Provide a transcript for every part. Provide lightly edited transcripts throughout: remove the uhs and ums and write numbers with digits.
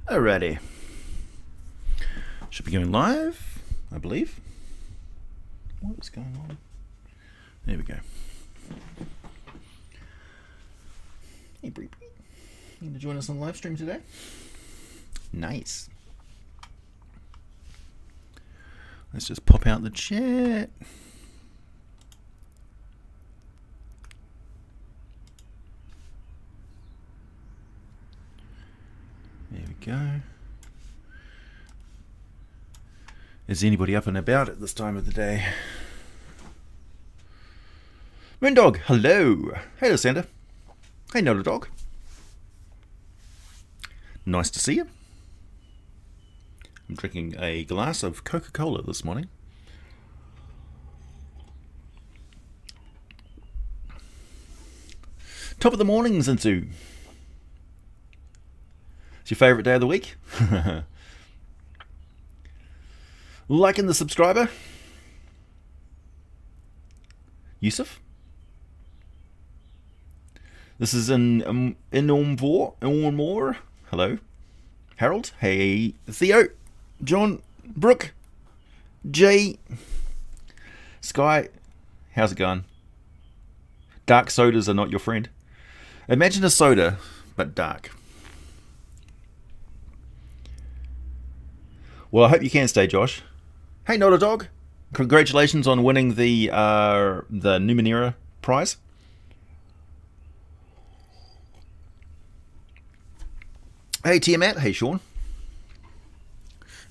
Alrighty. Should be going live, I believe. What's going on? There we go. Hey, Bree. You going to join us on the live stream today? Nice. Let's just pop out the chat. There we go. Is anybody up and about at this time of the day? Moondog, hello. Hey, Lucinda. Hey, Nola Dog. Nice to see you. I'm drinking a glass of Coca-Cola this morning. Top of the morning, Zinzu. It's your favourite day of the week? Liking the subscriber? Yusuf? This is in Ormore. Hello. Harold? Hey. Theo? John? Brooke? Jay? Sky? How's it going? Dark sodas are not your friend. Imagine a soda, but dark. Well, I hope you can stay, Josh. Hey, Not a Dog. Congratulations on winning the Numenera prize. Hey, Tiamat. Hey, Sean.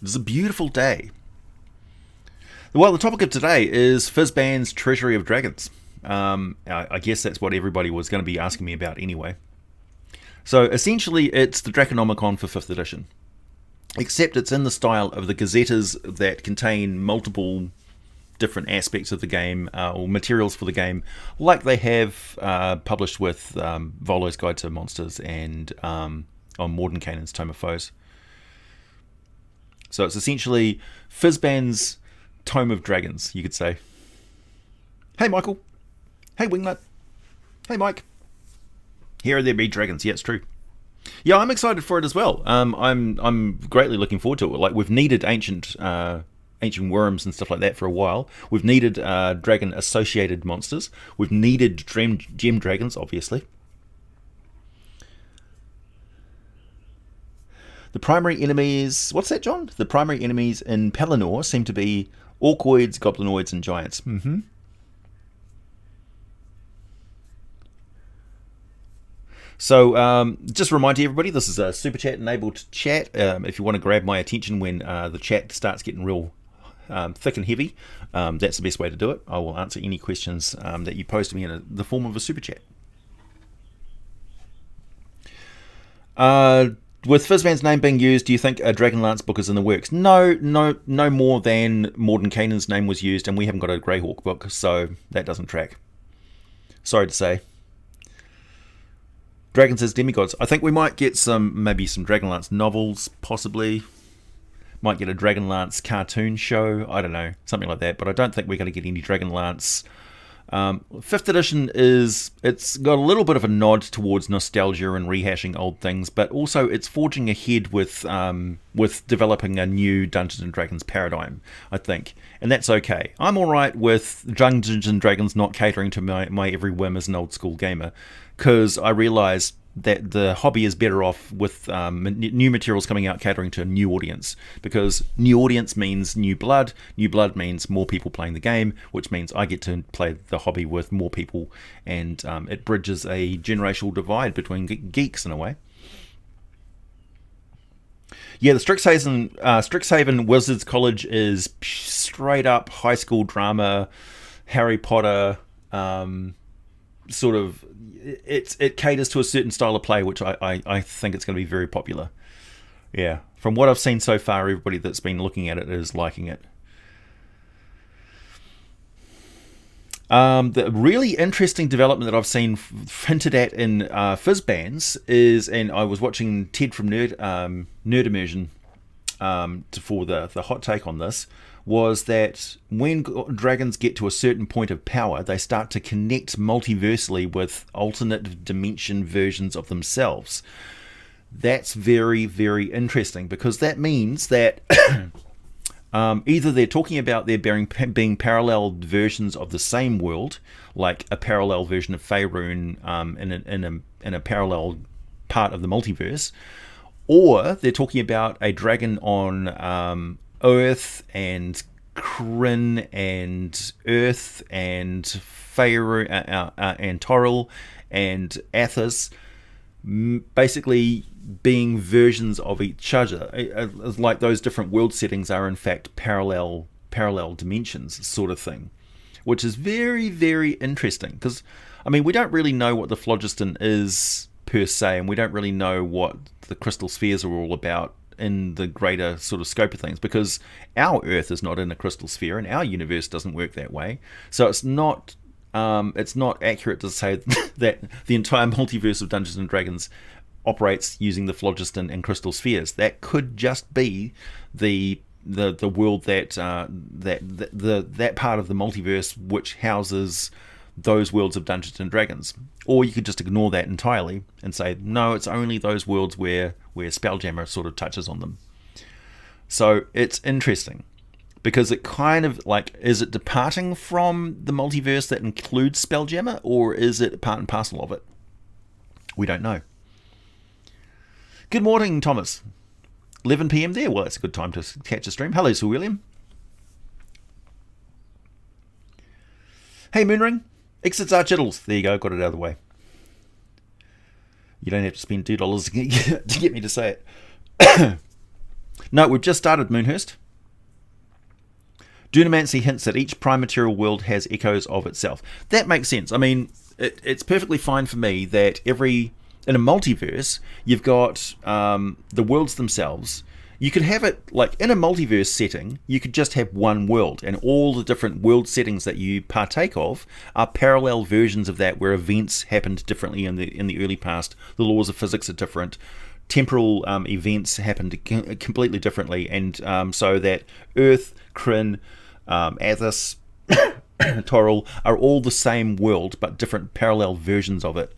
It's a beautiful day. Well, the topic of today is Fizban's Treasury of Dragons. I guess that's what everybody was going to be asking me about anyway. So, essentially, it's the Draconomicon for 5th edition. Except it's in the style of the gazettas that contain multiple different aspects of the game, or materials for the game, like they have published with Volo's Guide to Monsters and on Mordenkainen's Tome of Foes. So it's essentially Fizban's Tome of Dragons, you could say. Hey, Michael. Hey, Wingnut. Hey, Mike. Here there be dragons. Yeah, it's true. Yeah, I'm excited for it as well. I'm greatly looking forward to it. Like, we've needed ancient worms and stuff like that for a while. We've needed dragon associated monsters. We've needed gem dragons, obviously. The primary enemies... What's that, John? The primary enemies in Pelennor seem to be orcoids, goblinoids, and giants. Mm-hmm. So, just remind everybody, this is a super chat enabled chat. If you want to grab my attention when the chat starts getting real thick and heavy, that's the best way to do it. I will answer any questions that you pose to me in the form of a super chat. With Fizban's name being used, do you think a Dragonlance book is in the works? No more than Mordenkainen's name was used, and we haven't got a Greyhawk book, so that doesn't track. Sorry to say. Dragons as demigods. I think we might get maybe some Dragonlance novels, possibly. Might get a Dragonlance cartoon show. I don't know, something like that. But I don't think we're going to get any Dragonlance. 5th edition it's got a little bit of a nod towards nostalgia and rehashing old things, but also it's forging ahead with developing a new Dungeons and Dragons paradigm, I think, and that's okay. I'm all right with Dungeons and Dragons not catering to my every whim as an old school gamer, because I realise that the hobby is better off with new materials coming out catering to a new audience, because new audience means new blood means more people playing the game, which means I get to play the hobby with more people, and it bridges a generational divide between geeks in a way. Yeah, the Strixhaven Wizards College is straight up high school drama, Harry Potter, sort of. It caters to a certain style of play, which I think it's going to be very popular. Yeah, from what I've seen so far, everybody that's been looking at it is liking it. The really interesting development that I've seen hinted at in Fizban's is, and I was watching Ted from Nerd Immersion for the hot take on this, was that when dragons get to a certain point of power, they start to connect multiversally with alternate dimension versions of themselves. That's very, very interesting, because that means that either they're talking about there being parallel versions of the same world, like a parallel version of Faerun in a parallel part of the multiverse, or they're talking about a dragon on Earth and Kryn and Earth and Faerun and Toril and Athos, basically being versions of each other, like those different world settings are in fact parallel dimensions, sort of thing, which is very, very interesting, because I mean, we don't really know what the phlogiston is per se, and we don't really know what the crystal spheres are all about in the greater sort of scope of things, because our Earth is not in a crystal sphere and our universe doesn't work that way. So it's not accurate to say that the entire multiverse of Dungeons and Dragons operates using the phlogiston and crystal spheres. That could just be the world that part of the multiverse which houses those worlds of Dungeons and Dragons. Or you could just ignore that entirely and say, no, it's only those worlds where Spelljammer sort of touches on them. So it's interesting, because it kind of, like, is it departing from the multiverse that includes Spelljammer, or is it part and parcel of it? We don't know. Good morning, Thomas. 11 p.m. there. Well, that's a good time to catch a stream. Hello, Sir William. Hey, Moonring. Exits are chittles. There you go. Got it out of the way. You don't have to spend $2 to get me to say it. No, we've just started, Moonhurst. Dunamancy hints that each prime material world has echoes of itself. That makes sense. I mean, it's perfectly fine for me that in a multiverse, you've got the worlds themselves. You could have it, like, in a multiverse setting, you could just have one world, and all the different world settings that you partake of are parallel versions of that, where events happened differently in the early past. The laws of physics are different. Temporal events happened completely differently, and so that Earth, Kryn, Athos, Toril are all the same world, but different parallel versions of it.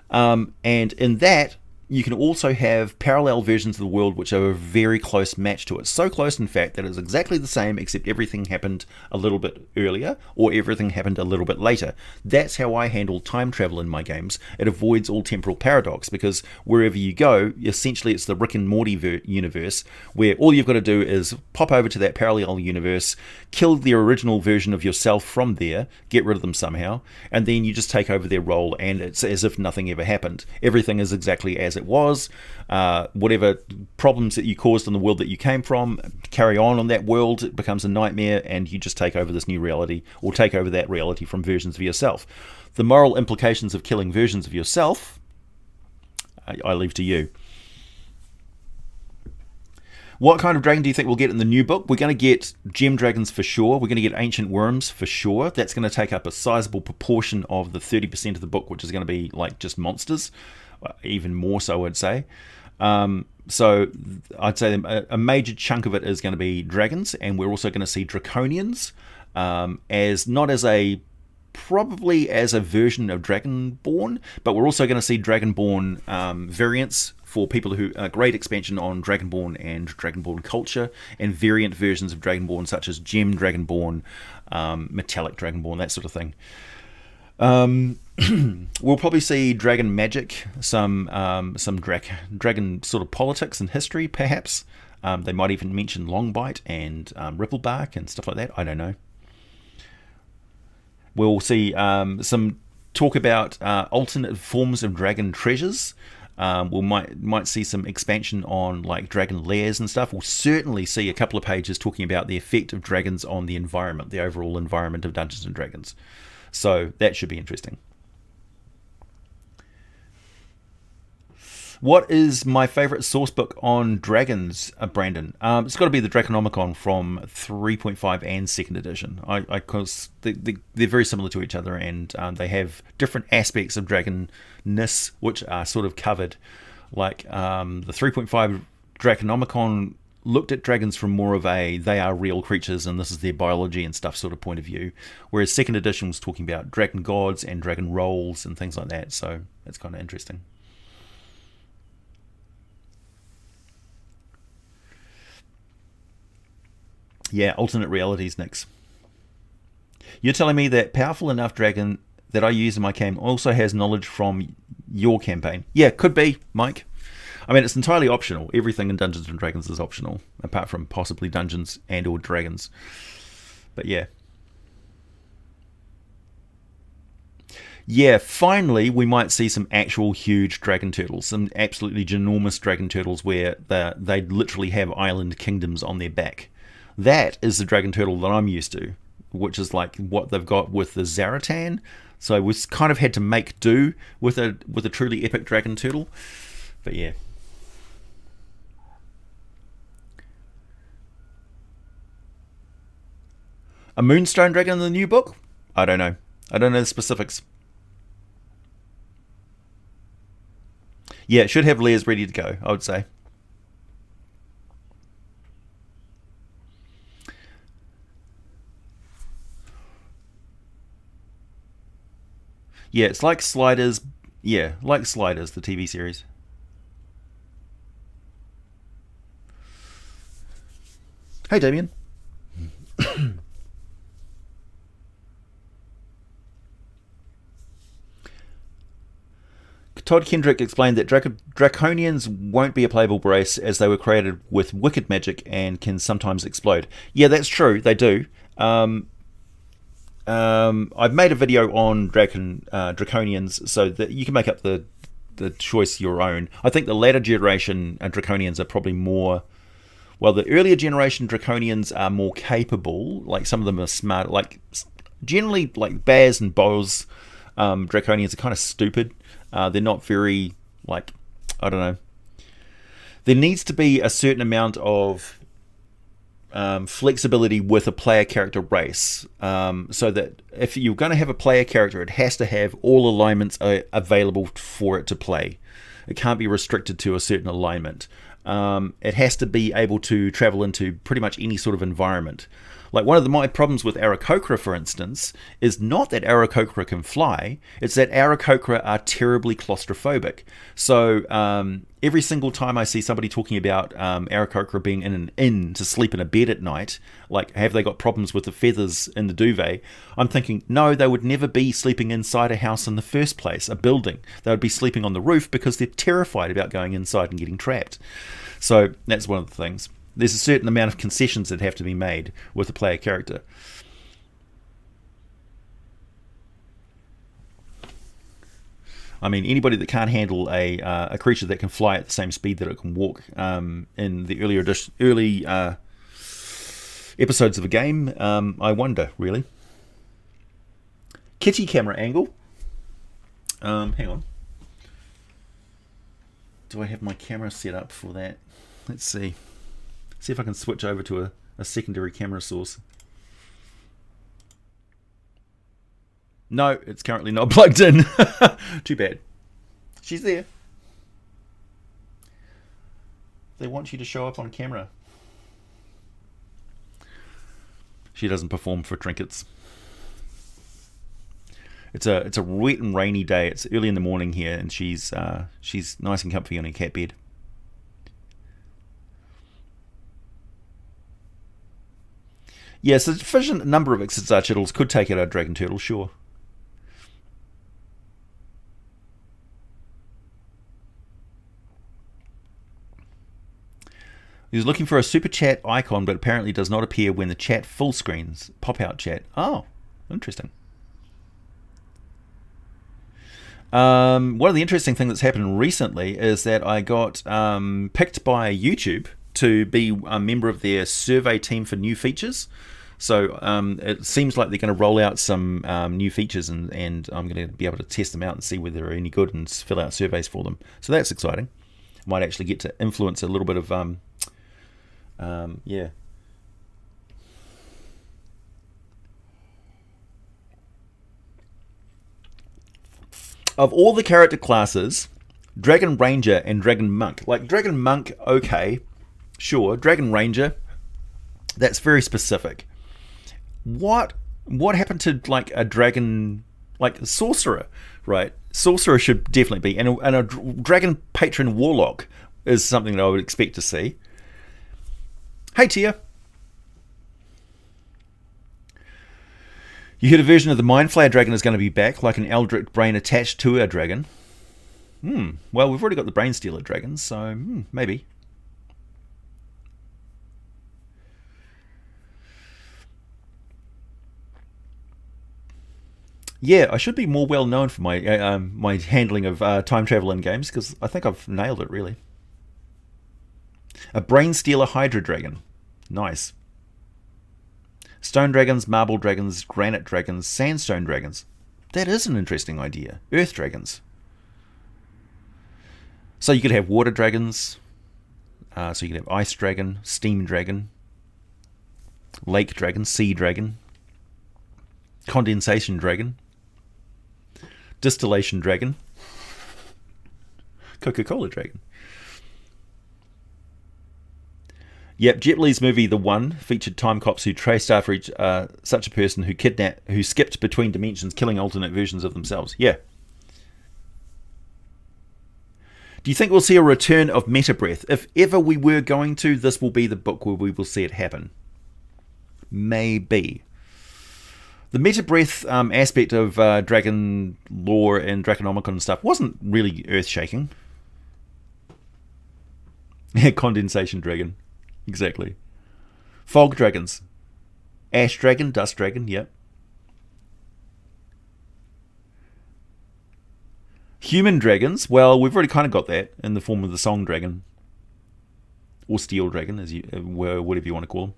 And in that, you can also have parallel versions of the world which are a very close match to it. So close, in fact, that it's exactly the same, except everything happened a little bit earlier, or everything happened a little bit later. That's how I handle time travel in my games. It avoids all temporal paradox, because wherever you go, essentially it's the Rick and Morty universe, where all you've got to do is pop over to that parallel universe, kill the original version of yourself from there, get rid of them somehow, and then you just take over their role, and it's as if nothing ever happened. Everything is exactly as it was. Whatever problems that you caused in the world that you came from, carry on that world. It becomes a nightmare, and you just take over this new reality, or take over that reality from versions of yourself. The moral implications of killing versions of yourself, I leave to you. What kind of dragon do you think we'll get in the new book? We're going to get gem dragons for sure. We're going to get ancient worms for sure. That's going to take up a sizable proportion of the 30% of the book, which is going to be like just monsters. Even more so, I'd say. So I'd say a major chunk of it is going to be dragons, and we're also going to see draconians, probably as a version of Dragonborn, but we're also going to see Dragonborn variants for people who are great expansion on Dragonborn and Dragonborn culture, and variant versions of Dragonborn such as Gem Dragonborn, Metallic Dragonborn, that sort of thing. We'll probably see dragon magic, some dragon sort of politics and history, perhaps. They might even mention Longbite and Ripplebark and stuff like that. I don't know. We'll see some talk about alternate forms of dragon treasures. We might see some expansion on like dragon lairs and stuff. We'll certainly see a couple of pages talking about the effect of dragons on the environment, the overall environment of Dungeons and Dragons. So that should be interesting. What is my favourite source book on dragons, Brandon? It's got to be the Draconomicon from 3.5 and 2nd edition. Because they're very similar to each other, and they have different aspects of dragonness which are sort of covered. Like the 3.5 Draconomicon looked at dragons from more of a they are real creatures and this is their biology and stuff sort of point of view, whereas 2nd edition was talking about dragon gods and dragon roles and things like that. So it's kind of interesting. Yeah, alternate realities, Nix. You're telling me that powerful enough dragon that I use in my game also has knowledge from your campaign? Yeah, could be, Mike. I mean, it's entirely optional. Everything in Dungeons and Dragons is optional, apart from possibly Dungeons and or Dragons. But yeah. Yeah, finally we might see some actual huge dragon turtles, some absolutely ginormous dragon turtles where they literally have island kingdoms on their back. That is the dragon turtle that I'm used to, which is like what they've got with the Zaratan. So we kind of had to make do with a truly epic dragon turtle. But yeah. A moonstone dragon in the new book? I don't know. I don't know the specifics. Yeah, it should have layers ready to go, I would say. Yeah, it's like Sliders. Yeah, like Sliders, the TV series. Hey, Damien. Todd Kendrick explained that Draconians won't be a playable race as they were created with wicked magic and can sometimes explode. Yeah, that's true. They do. I've made a video on Draconians so that you can make up the choice your own. I think the latter generation Draconians are probably more... Well, the earlier generation Draconians are more capable. Like, some of them are smart. Like, generally, like, Baz and Boz Draconians are kind of stupid. They're not very, like, I don't know. There needs to be a certain amount of flexibility with a player character race, so that if you're going to have a player character, it has to have all alignments available for it to play. It can't be restricted to a certain alignment. It has to be able to travel into pretty much any sort of environment. Like, one of my problems with Aarakocra, for instance, is not that Aarakocra can fly, it's that Aarakocra are terribly claustrophobic. So every single time I see somebody talking about Aarakocra being in an inn to sleep in a bed at night, like, have they got problems with the feathers in the duvet, I'm thinking, no, they would never be sleeping inside a house in the first place, a building. They would be sleeping on the roof because they're terrified about going inside and getting trapped. So that's one of the things. There's a certain amount of concessions that have to be made with a player character. I mean, anybody that can't handle a creature that can fly at the same speed that it can walk in the early episodes of a game, I wonder, really. Kitty camera angle. Hang on. Do I have my camera set up for that? Let's see. See if I can switch over to a secondary camera source. No, it's currently not plugged in. Too bad. She's there. They want you to show up on camera. She doesn't perform for trinkets. It's a wet and rainy day. It's early in the morning here, and she's nice and comfy on her cat bed. Yes, a sufficient number of Ixatzarchittles could take out our dragon turtle, sure. He was looking for a super chat icon, but apparently does not appear when the chat full screens. Pop-out chat. Oh, interesting. One of the interesting things that's happened recently is that I got picked by YouTube to be a member of their survey team for new features. So it seems like they're going to roll out some new features, and I'm going to be able to test them out and see whether they're any good and fill out surveys for them. So that's exciting. Might actually get to influence a little bit of, yeah. Of all the character classes, Dragon Ranger and Dragon Monk. Like, Dragon Monk, okay, sure. Dragon Ranger, that's very specific. What happened to, like, a dragon, like a sorcerer, right? Sorcerer should definitely be, and a dragon patron warlock is something that I would expect to see. Hey, Tia. You heard a version of the Mind Flayer dragon is going to be back, like an eldritch brain attached to a dragon. Well, we've already got the Brain Stealer dragons, so maybe. Yeah, I should be more well known for my my handling of time travel in games, because I think I've nailed it, really. A Brain Stealer Hydra dragon. Nice. Stone dragons, marble dragons, granite dragons, sandstone dragons. That is an interesting idea. Earth dragons. So you could have water dragons. So you could have ice dragon, steam dragon, lake dragon, sea dragon, condensation dragon, distillation dragon, Coca-Cola dragon. Yep, Jet Li's movie The One featured time cops who traced after such a person who skipped between dimensions, killing alternate versions of themselves. Yeah. Do you think we'll see a return of Meta Breath? If ever we were going to, this will be the book where we will see it happen. Maybe. The Meta Breath aspect of dragon lore and Draconomicon and stuff wasn't really earth-shaking. Condensation dragon. Exactly. Fog dragons. Ash dragon, dust dragon, yep. Human dragons, well, we've already kind of got that in the form of the Song dragon. Or Steel dragon, whatever you want to call them.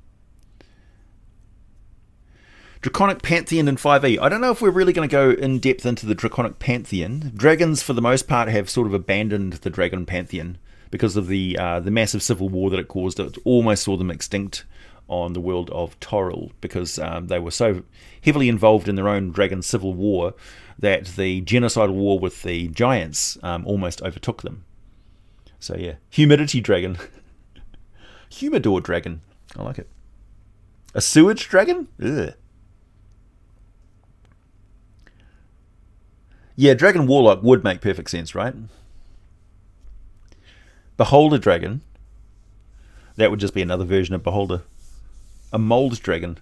Draconic Pantheon in 5e. I don't know if we're really going to go in depth into the Draconic Pantheon. Dragons, for the most part, have sort of abandoned the Dragon Pantheon because of the massive civil war that it caused. It almost saw them extinct on the world of Toril because they were so heavily involved in their own dragon civil war that the genocidal war with the giants almost overtook them. So yeah, Humidity Dragon. Humidor Dragon. I like it. A Sewage Dragon? Ugh. Yeah, Dragon Warlock would make perfect sense, right? Beholder Dragon. That would just be another version of Beholder. A Mold Dragon.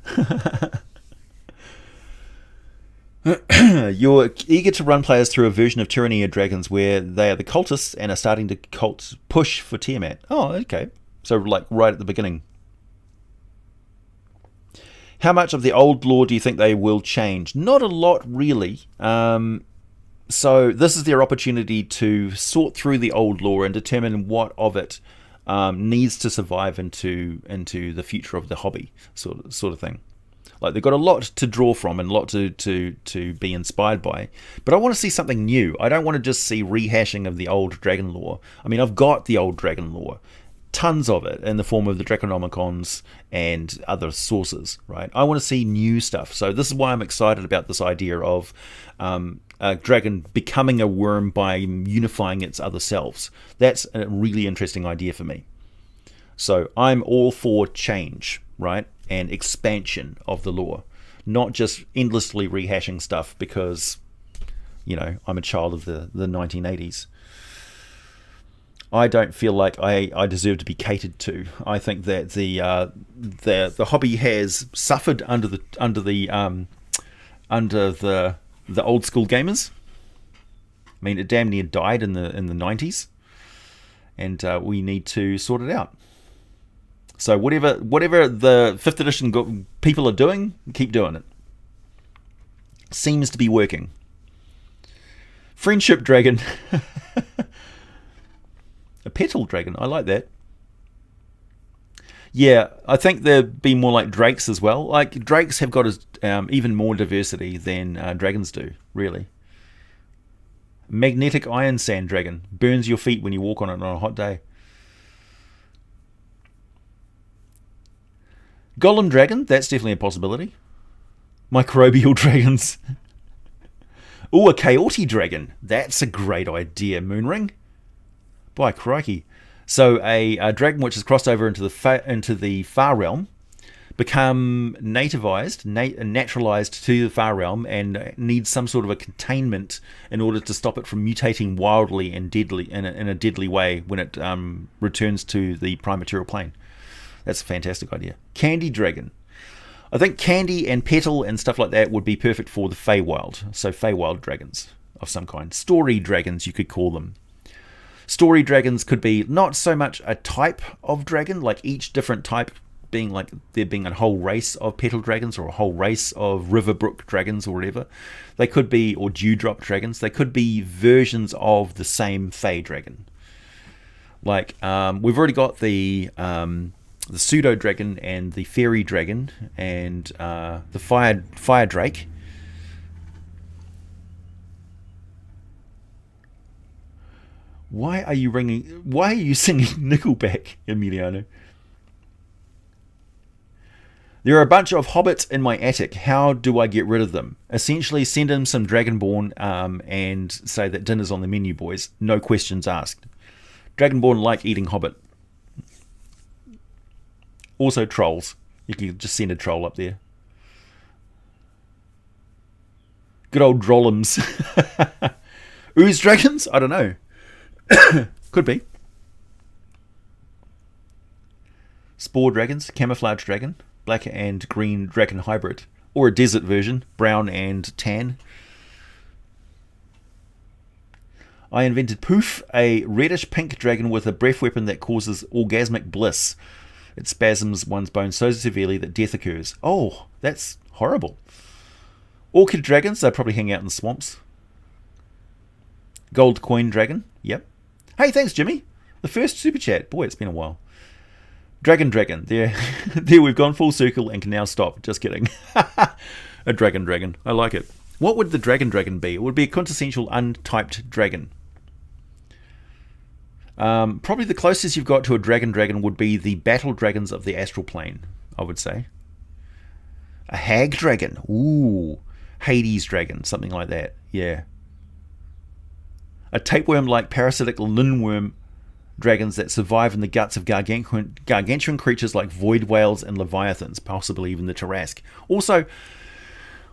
You're eager to run players through a version of Tyrannia Dragons where they are the cultists and are starting to push for Tiamat. Oh, okay. So like right at the beginning. How much of the old lore do you think they will change? Not a lot, really. So this is their opportunity to sort through the old lore and determine what of it needs to survive into the future of the hobby, sort of thing. Like they've got a lot to draw from and a lot to be inspired by. But I want to see something new. I don't want to just see rehashing of the old dragon lore. I mean, I've got the old dragon lore. Tons of it in the form of the Draconomicons and other sources, right? I want to see new stuff. So this is why I'm excited about this idea of a dragon becoming a worm by unifying its other selves. That's a really interesting idea for me. So I'm all for change, right? And expansion of the lore. Not just endlessly rehashing stuff because, you know, I'm a child of the 1980s. I don't feel like I deserve to be catered to. I think that the hobby has suffered under the old school gamers. I mean, it damn near died in the 90s, and we need to sort it out. So whatever the 5th edition people are doing, keep doing it. Seems to be working. Friendship Dragon. A Petal Dragon, I like that. Yeah, I think they'd be more like drakes as well. Like, drakes have got even more diversity than dragons do, really. Magnetic Iron Sand Dragon. Burns your feet when you walk on it on a hot day. Golem Dragon, that's definitely a possibility. Microbial Dragons. Ooh, a Chaotic Dragon. That's a great idea, Moonring. By crikey. So a dragon which has crossed over into the far realm, become nativized, naturalized to the far realm, and needs some sort of a containment in order to stop it from mutating wildly and deadly in a deadly way when it returns to the prime material plane. That's a fantastic idea. Candy Dragon. I think Candy and Petal and stuff like that would be perfect for the Feywild. So Feywild dragons of some kind. Story dragons, you could call them. Story dragons could be not so much a type of dragon, like each different type being like there being a whole race of petal dragons or a whole race of Riverbrook dragons or whatever. They could be, or Dewdrop dragons, they could be versions of the same Fey dragon. Like, we've already got the pseudo dragon and the fairy dragon and the fire drake. Why are you singing Nickelback, Emiliano? There are a bunch of hobbits in my attic. How do I get rid of them? Essentially, send in some Dragonborn and say that dinner's on the menu, boys. No questions asked. Dragonborn like eating hobbit. Also trolls. You can just send a troll up there. Good old Drollums. Ooze dragons? I don't know. Could be. Spore dragons, camouflage dragon, black and green dragon hybrid, or a desert version, brown and tan. I invented Poof, a reddish pink dragon with a breath weapon that causes orgasmic bliss. It spasms one's bones so severely that death occurs. Oh, that's horrible. Orchid dragons, they probably hang out in the swamps. Gold coin dragon, yep. Hey, thanks, Jimmy. The first super chat. Boy, it's been a while. Dragon. There we've gone full circle and can now stop. Just kidding. A dragon. I like it. What would the dragon be? It would be a quintessential untyped dragon. Probably the closest you've got to a dragon would be the battle dragons of the astral plane, I would say. A hag dragon. Ooh. Hades dragon, something like that. Yeah. A tapeworm-like parasitic linworm dragons that survive in the guts of gargantuan creatures like void whales and leviathans, possibly even the Tarrasque. Also,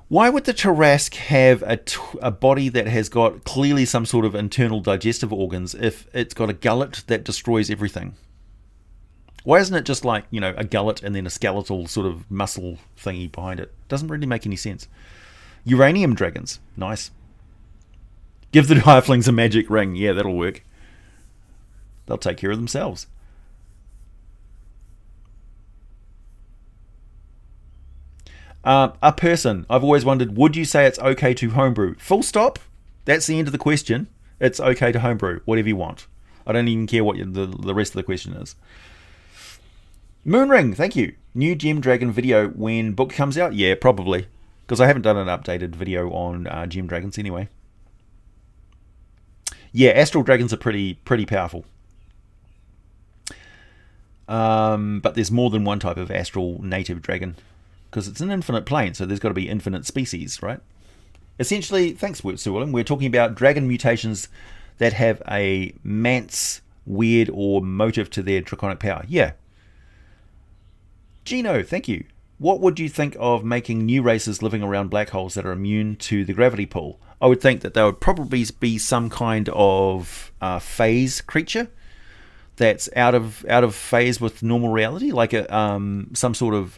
why would the Tarrasque have a body that has got clearly some sort of internal digestive organs if it's got a gullet that destroys everything? Why isn't it just like, a gullet and then a skeletal sort of muscle thingy behind it? Doesn't really make any sense. Uranium dragons. Nice. Give the halflings a magic ring. Yeah, that'll work. They'll take care of themselves. A person. I've always wondered, would you say it's okay to homebrew? Full stop. That's the end of the question. It's okay to homebrew. Whatever you want. I don't even care what the rest of the question is. Moonring, thank you. New Gem Dragon video when book comes out? Yeah, probably. Because I haven't done an updated video on Gem Dragons anyway. Yeah, astral dragons are pretty powerful. But there's more than one type of astral native dragon. Because it's an infinite plane, so there's got to be infinite species, right? Essentially, thanks, Sir William, we're talking about dragon mutations that have a man's weird or motive to their draconic power. Yeah. Gino, thank you. What would you think of making new races living around black holes that are immune to the gravity pull? I would think that there would probably be some kind of phase creature that's out of phase with normal reality, like some sort of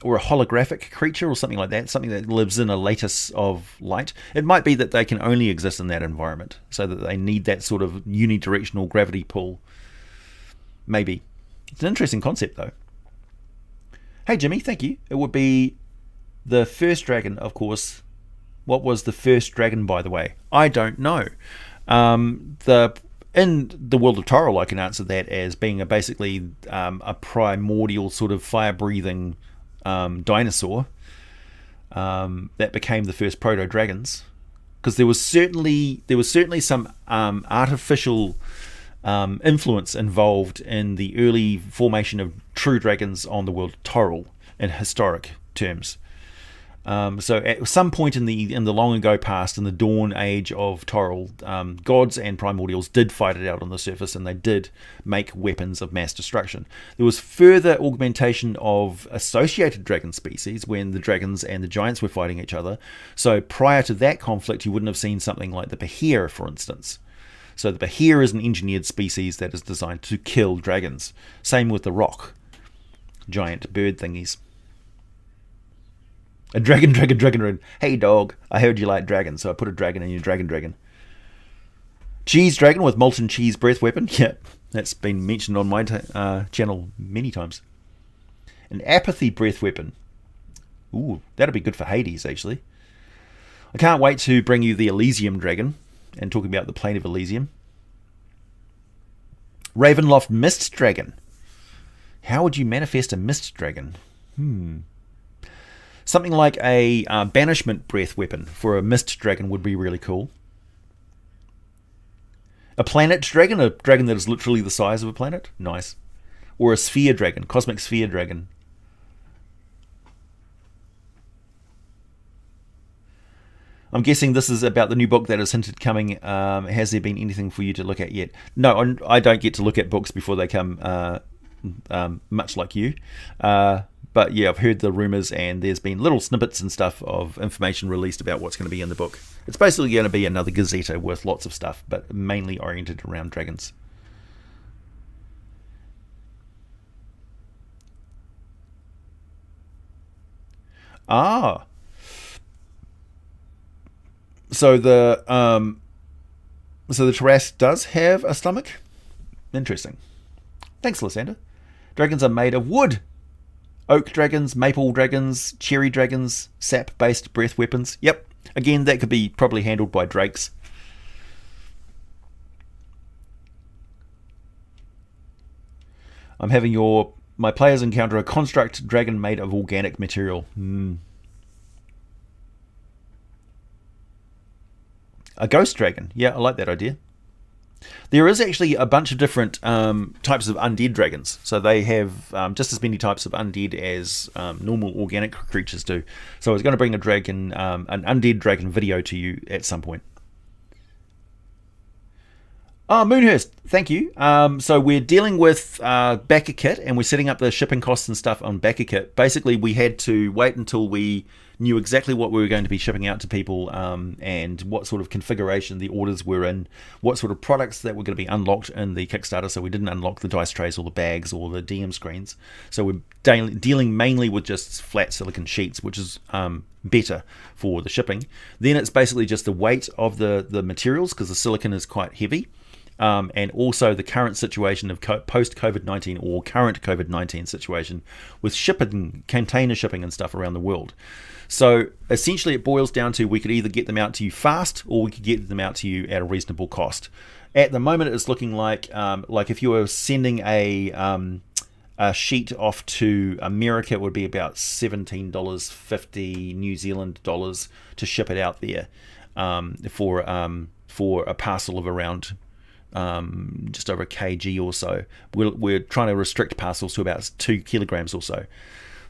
or a holographic creature or something like that, something that lives in a lattice of light. It might be that they can only exist in that environment, so that they need that sort of unidirectional gravity pull. Maybe. It's an interesting concept, though. Hey, Jimmy, thank you. It would be the first dragon, of course. What was the first dragon, by the way? I don't know. In the world of Toril, I can answer that as being basically a primordial sort of fire-breathing dinosaur that became the first proto-dragons. Because there was certainly some artificial influence involved in the early formation of true dragons on the world of Toril in historic terms. So at some point in the long ago past, in the dawn age of Toril, gods and primordials did fight it out on the surface, and they did make weapons of mass destruction. There was further augmentation of associated dragon species when the dragons and the giants were fighting each other. So prior to that conflict, you wouldn't have seen something like the Behir, for instance. So the Behir is an engineered species that is designed to kill dragons. Same with the Rock. giant bird thingies. A dragon. Hey dog, I heard you like dragons, so I put a dragon in your dragon. Cheese dragon with molten cheese breath weapon. Yeah, that's been mentioned on my channel many times. An apathy breath weapon. Ooh, that'll be good for Hades, actually. I can't wait to bring you the Elysium dragon and talk about the plane of Elysium. Ravenloft mist dragon. How would you manifest a mist dragon? Something like a banishment breath weapon for a mist dragon would be really cool. A planet dragon, a dragon that is literally the size of a planet. Nice. Or a sphere dragon, cosmic sphere dragon. I'm guessing this is about the new book that is hinted coming. Has there been anything for you to look at yet? No, I don't get to look at books before they come, much like you. But yeah, I've heard the rumours, and there's been little snippets and stuff of information released about what's going to be in the book. It's basically going to be another Gazetta with lots of stuff, but mainly oriented around dragons. Ah. So the Tarrasque does have a stomach? Interesting. Thanks, Lysander. Dragons are made of wood. Oak dragons, maple dragons, cherry dragons, sap-based breath weapons. Yep. Again, that could be probably handled by drakes. I'm having my players encounter a construct dragon made of organic material. A ghost dragon. Yeah, I like that idea. There is actually a bunch of different types of undead dragons. So they have just as many types of undead as normal organic creatures do. So I was going to bring a dragon, an undead dragon video to you at some point. Oh, Moonhurst, thank you. So we're dealing with Pickett, and we're setting up the shipping costs and stuff on Pickett. Basically, we had to wait until we knew exactly what we were going to be shipping out to people, and what sort of configuration the orders were in, what sort of products that were going to be unlocked in the Kickstarter. So we didn't unlock the dice trays or the bags or the DM screens. So we're dealing mainly with just flat silicon sheets, which is better for the shipping. Then it's basically just the weight of the materials, because the silicon is quite heavy. And also the current situation of post-COVID-19 or current COVID-19 situation with shipping, container shipping and stuff around the world. So essentially it boils down to, we could either get them out to you fast, or we could get them out to you at a reasonable cost. At the moment it's looking like if you were sending a sheet off to America, it would be about $17.50 New Zealand dollars to ship it out there, for a parcel of around just over a kg or so. We're trying to restrict parcels to about 2 kilograms or so.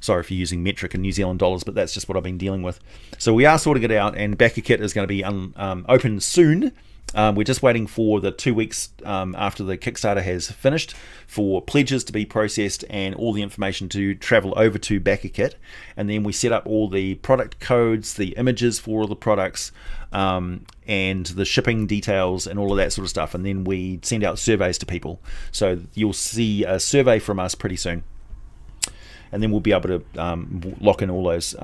Sorry for using metric and New Zealand dollars, but that's just what I've been dealing with. So we are sorting it out, and Pickett is going to be open soon. We're just waiting for the 2 weeks after the Kickstarter has finished for pledges to be processed and all the information to travel over to Pickett, and then we set up all the product codes, the images for all the products, and the shipping details and all of that sort of stuff, and then we send out surveys to people. So you'll see a survey from us pretty soon, and then we'll be able to lock in all those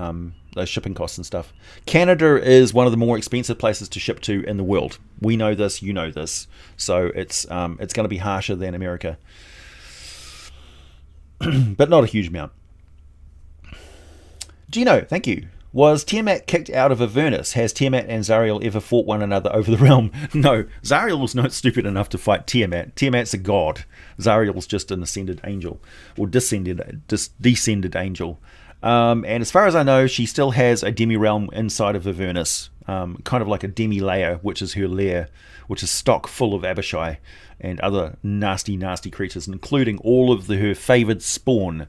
shipping costs and stuff. Canada is one of the more expensive places to ship to in the world. We know this, you know this, so it's going to be harsher than America, but not a huge amount. Gino, thank you. Was Tiamat kicked out of Avernus? Has Tiamat and Zariel ever fought one another over the realm? No, Zariel was not stupid enough to fight Tiamat. Tiamat's a god. Zariel's just an ascended angel, or descended angel. And as far as I know, she still has a demi-realm inside of Avernus, kind of like a demi-layer, which is her lair, which is stock full of Abishai and other nasty, nasty creatures, including all of her favoured spawn.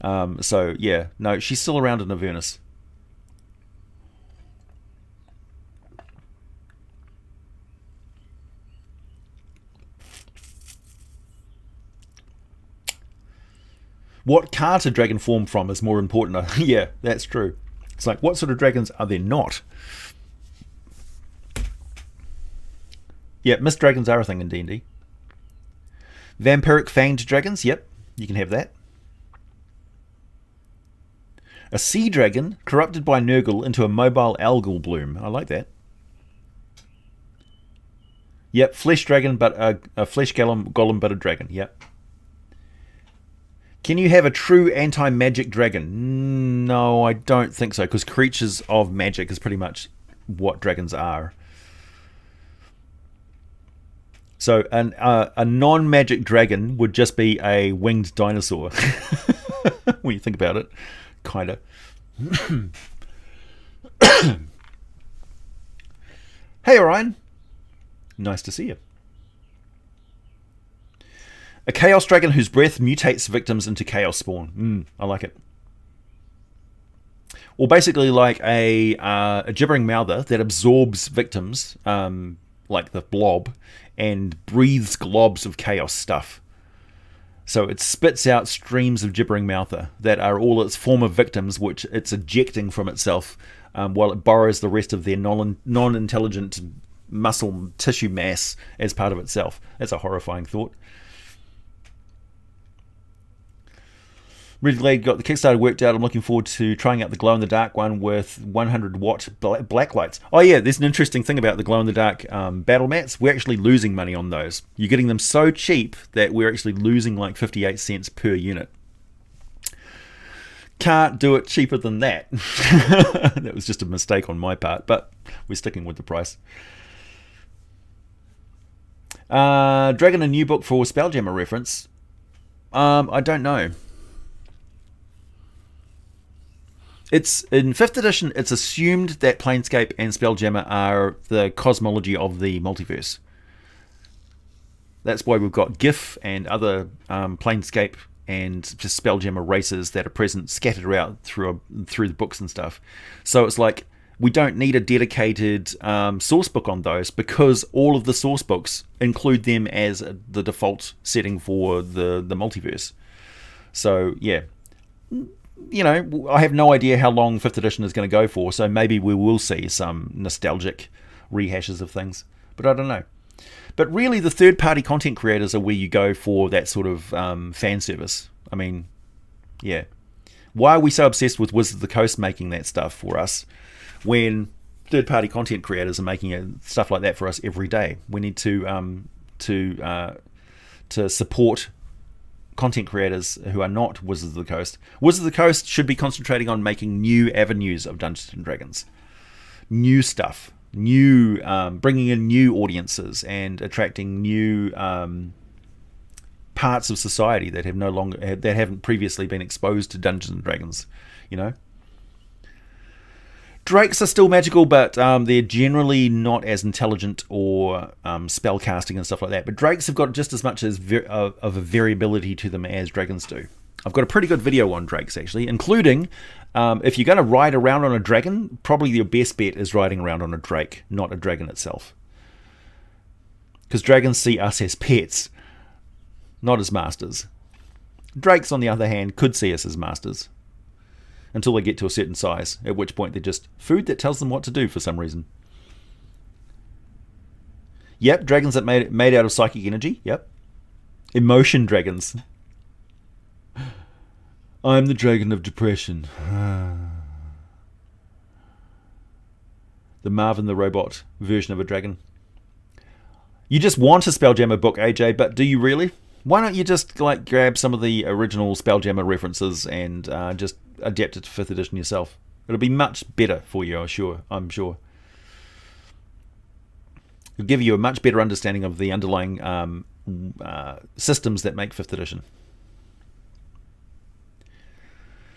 So, yeah, no, she's still around in Avernus. What can't a dragon form from is more important. Yeah, that's true. It's like, what sort of dragons are there not? Yeah, mist dragons are a thing in D&D. Vampiric fanged dragons, yep, you can have that. A sea dragon corrupted by Nurgle into a mobile algal bloom. I like that. Yep, flesh dragon, but a flesh golem, but a dragon. Yep. Can you have a true anti-magic dragon? No, I don't think so, because creatures of magic is pretty much what dragons are. So a non-magic dragon would just be a winged dinosaur. When you think about it, kind of. Hey, Orion. Nice to see you. A chaos dragon whose breath mutates victims into chaos spawn. I like it. Or basically like a gibbering mouther that absorbs victims, like the blob, and breathes globs of chaos stuff. So it spits out streams of gibbering mouther that are all its former victims, which it's ejecting from itself, while it borrows the rest of their non-intelligent muscle tissue mass as part of itself. That's a horrifying thought. Really glad got the Kickstarter worked out. I'm looking forward to trying out the glow-in-the-dark one with 100-watt black lights. Oh yeah, there's an interesting thing about the glow-in-the-dark battle mats. We're actually losing money on those. You're getting them so cheap that we're actually losing like 58 cents per unit. Can't do it cheaper than that. That was just a mistake on my part, but we're sticking with the price. Dragon, a new book for Spelljammer reference. I don't know. It's in 5th edition, it's assumed that Planescape and Spelljammer are the cosmology of the multiverse. That's why we've got GIF and other Planescape and just Spelljammer races that are present, scattered around through the books and stuff. So it's like, we don't need a dedicated source book on those, because all of the source books include them as the default setting for the multiverse. So, yeah. You know, I have no idea how long 5th edition is going to go for, so maybe we will see some nostalgic rehashes of things, but I don't know. But really, the third-party content creators are where you go for that sort of fan service. I mean, yeah. Why are we so obsessed with Wizards of the Coast making that stuff for us when third-party content creators are making stuff like that for us every day? We need to support content creators who are not Wizards of the Coast. Wizards of the Coast should be concentrating on making new avenues of Dungeons and Dragons, new stuff, bringing in new audiences and attracting new parts of society that haven't previously been exposed to Dungeons and Dragons. You know, drakes are still magical, but they're generally not as intelligent or spell casting and stuff like that. But drakes have got just as much of a variability to them as dragons do. I've got a pretty good video on drakes, actually, including if you're going to ride around on a dragon, probably your best bet is riding around on a drake, not a dragon itself. Because dragons see us as pets, not as masters. Drakes, on the other hand, could see us as masters, until they get to a certain size, at which point they're just food that tells them what to do for some reason. Yep, dragons that made out of psychic energy. Yep. Emotion dragons. I'm the dragon of depression. The Marvin the Robot version of a dragon. You just want a Spelljammer book, AJ, but do you really? Why don't you just grab some of the original Spelljammer references and just adapt it to 5th edition yourself? It'll be much better for you, I'm sure. It'll give you a much better understanding of the underlying systems that make 5th edition.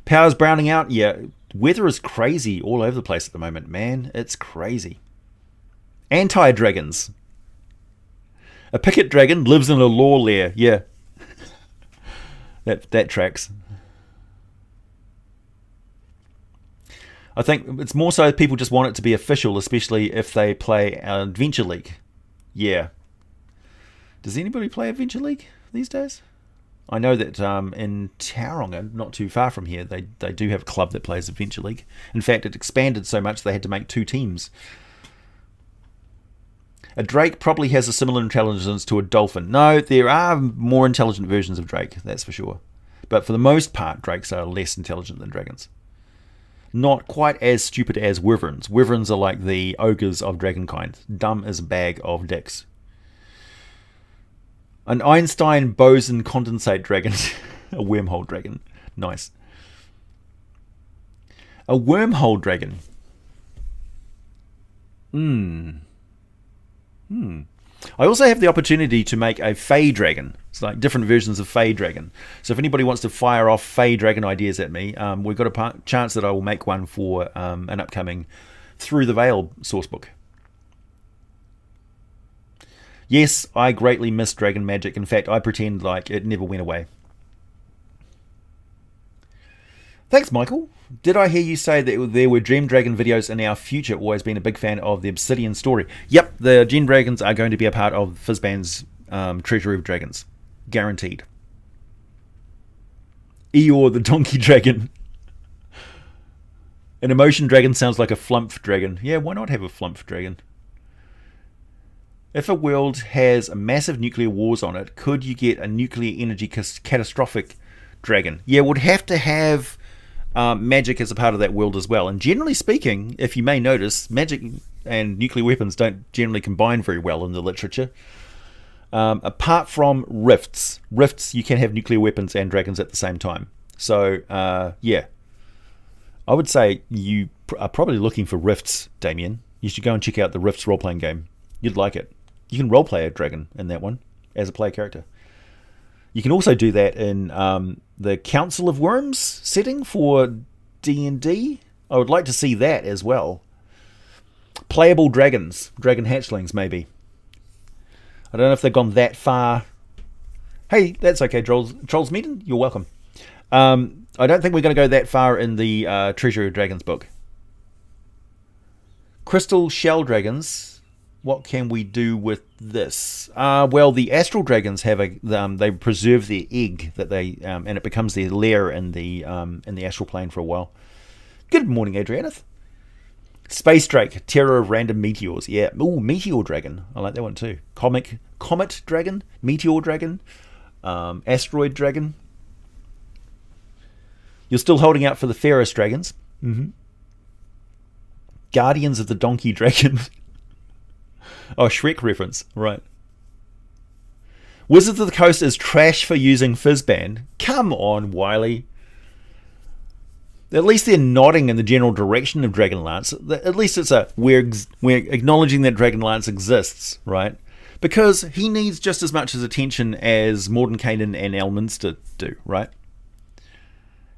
Power's browning out. Yeah, weather is crazy all over the place at the moment, man. It's crazy. Anti-dragons. A Pickett dragon lives in a lore lair. Yeah. that tracks. I think it's more so people just want it to be official, especially if they play Adventure League. Yeah. Does anybody play Adventure League these days? I know that in Tauranga, not too far from here, they do have a club that plays Adventure League. In fact, it expanded so much they had to make 2 teams. A drake probably has a similar intelligence to a dolphin. No, there are more intelligent versions of drake, that's for sure. But for the most part, drakes are less intelligent than dragons. Not quite as stupid as wyverns. Wyverns are like the ogres of dragonkind. Dumb as a bag of dicks. An Einstein boson condensate dragon. A wormhole dragon. Nice. A wormhole dragon. I also have the opportunity to make a Fey Dragon. It's like different versions of Fey Dragon. So if anybody wants to fire off Fey Dragon ideas at me, we've got a chance that I will make one for an upcoming Through the Veil sourcebook. Yes, I greatly miss dragon magic. In fact, I pretend like it never went away. Thanks, Michael. Did I hear you say that there were Dream Dragon videos in our future? Always been a big fan of the Obsidian story. Yep, the Dream Dragons are going to be a part of Fizban's Treasury of Dragons. Guaranteed. Eeyore the Donkey Dragon. An emotion dragon sounds like a flump dragon. Yeah, why not have a flump dragon? If a world has a massive nuclear wars on it, could you get a nuclear energy catastrophic dragon? Yeah, would have to have magic as a part of that world as well. And generally speaking, if you may notice, magic and nuclear weapons don't generally combine very well in the literature. Apart from rifts. Rifts, you can have nuclear weapons and dragons at the same time. So, yeah. I would say you are probably looking for rifts, Damien. You should go and check out the Rifts role-playing game. You'd like it. You can role-play a dragon in that one as a player character. You can also do that in the Council of Worms setting for D&D. I would like to see that as well. Playable dragons. Dragon hatchlings, maybe. I don't know if they've gone that far. Hey, that's okay, Trolls Meeting. You're welcome. I don't think we're going to go that far in the Treasury of Dragons book. Crystal shell dragons. What can we do with this? Well, the astral dragons have they preserve their egg that they and it becomes their lair in the astral plane for a while. Good morning, Adrianeth. Space Drake, terror of random meteors. Yeah, ooh, meteor dragon. I like that one too. Comet dragon, meteor dragon, asteroid dragon. You're still holding out for the Ferris dragons. Guardians of the Donkey Dragon. Oh, Shrek reference, right. Wizards of the Coast is trash for using Fizban. Come on, Wiley. At least they're nodding in the general direction of Dragonlance. At least it's we're acknowledging that Dragonlance exists, right? Because he needs just as much as attention as Mordenkainen and Elminster do, right?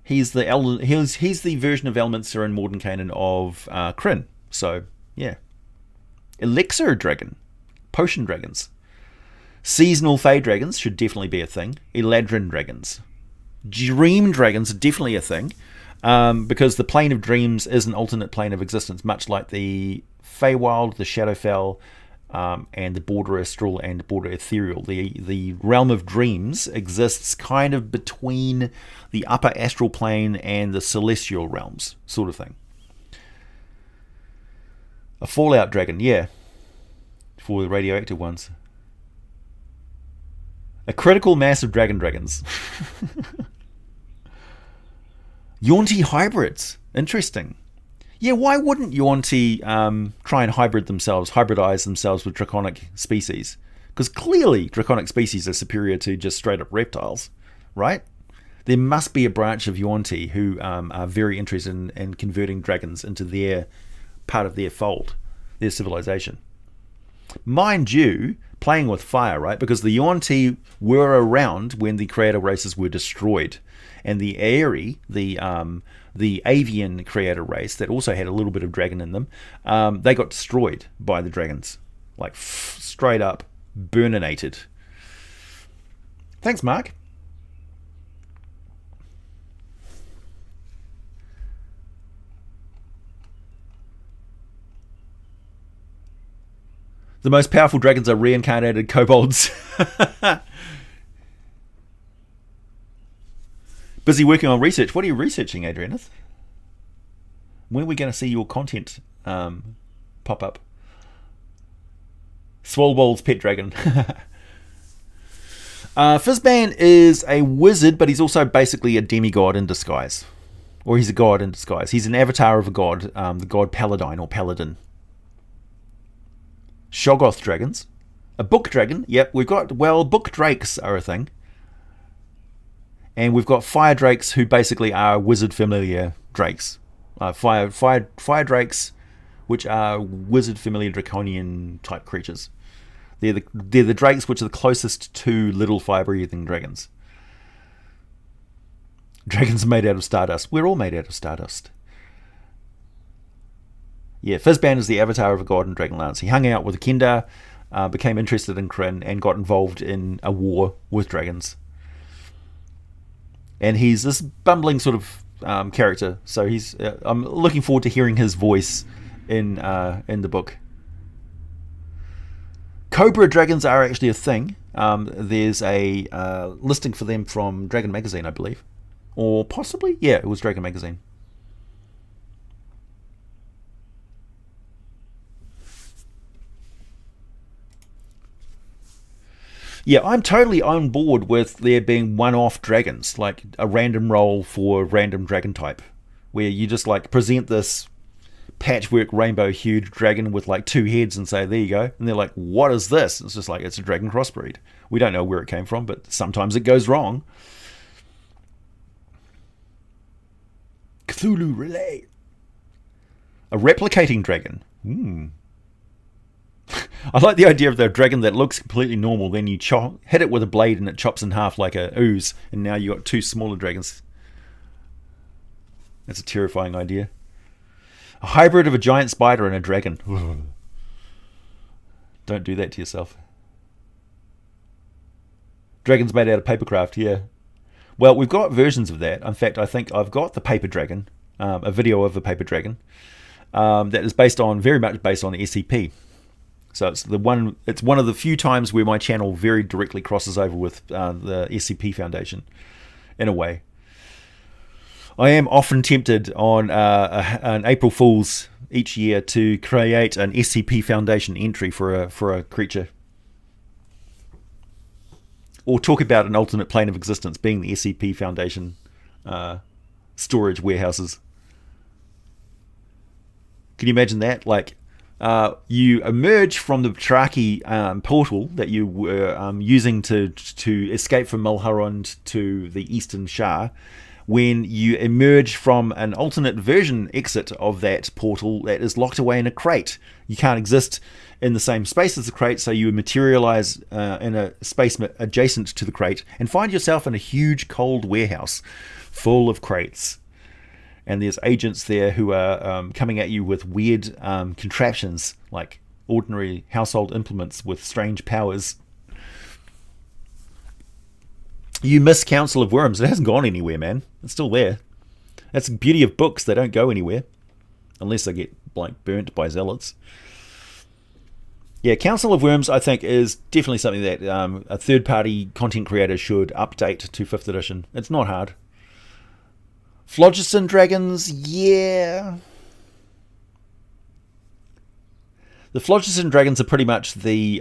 He's the version of Elminster and Mordenkainen of Kryn. So, yeah. Elixir dragon. Potion dragons. Seasonal Fey dragons should definitely be a thing. Eladrin dragons. Dream dragons are definitely a thing. Because the plane of dreams is an alternate plane of existence, much like the Feywild, the Shadowfell, and the Border Astral and Border Ethereal. The realm of dreams exists kind of between the upper astral plane and the celestial realms, sort of thing. A Fallout dragon, yeah, for the radioactive ones. A critical mass of dragons. Yuan-Ti hybrids, interesting. Yeah, why wouldn't Yuan-Ti try and hybridize themselves with draconic species? Because clearly draconic species are superior to just straight up reptiles, right? There must be a branch of Yuan-Ti who are very interested in converting dragons into their part of their fold, their civilization. Mind you, playing with fire, right? Because the Yuan-Ti were around when the creator races were destroyed. And the Aerie, the avian creator race that also had a little bit of dragon in them, they got destroyed by the dragons. Like, straight up burninated. Thanks, Mark. The most powerful dragons are reincarnated kobolds. Busy working on research. What are you researching, Adrianeth? When are we going to see your content pop up? Swolbol's pet dragon. Fizban is a wizard, but he's also basically a demigod in disguise. Or he's a god in disguise. He's an avatar of a god, the god Paladine or Paladin. Shoggoth dragons. A book dragon. Yep, we've got, well, book drakes are a thing. And we've got fire drakes who basically are wizard familiar drakes. Fire drakes, which are wizard familiar draconian type creatures. They're the drakes which are the closest to little fire-breathing dragons. Dragons are made out of stardust. We're all made out of stardust. Yeah, Fizban is the avatar of a god in Dragonlance. He hung out with Kendar, became interested in Kryn, and got involved in a war with dragons. And he's this bumbling sort of character. So he's. I'm looking forward to hearing his voice in the book. Cobra dragons are actually a thing. There's a listing for them from Dragon Magazine, I believe. Or possibly, yeah, it was Dragon Magazine. Yeah, I'm totally on board with there being one-off dragons, like a random roll for random dragon type, where you just like present this patchwork rainbow-hued dragon with like 2 heads and say, there you go. And they're like, what is this? It's just like, it's a dragon crossbreed. We don't know where it came from, but sometimes it goes wrong. Cthulhu Relay. A replicating dragon. I like the idea of the dragon that looks completely normal, then you hit it with a blade and it chops in half like a ooze, and now you got 2 smaller dragons. That's a terrifying idea. A hybrid of a giant spider and a dragon. Don't do that to yourself. Dragons made out of papercraft, yeah. Well, we've got versions of that. In fact, I think I've got the paper dragon, a video of a paper dragon, that is very much based on the SCP. So it's one of the few times where my channel very directly crosses over with the SCP Foundation, in a way. I am often tempted on an April Fool's each year to create an SCP Foundation entry for a creature, or talk about an alternate plane of existence being the SCP Foundation storage warehouses. Can you imagine that? Like, you emerge from the Traki portal that you were using to escape from Mulhorund to the Eastern Shah. When you emerge from an alternate version exit of that portal that is locked away in a crate. You can't exist in the same space as the crate, so you materialize in a space adjacent to the crate and find yourself in a huge cold warehouse full of crates. And there's agents there who are coming at you with weird contraptions, like ordinary household implements with strange powers. You miss Council of Worms. It hasn't gone anywhere, man. It's still there. That's the beauty of books. They don't go anywhere. Unless they get like burnt by zealots. Yeah, Council of Worms, I think, is definitely something that a third-party content creator should update to 5th edition. It's not hard. Phlogiston dragons, yeah. The Phlogiston dragons are pretty much the...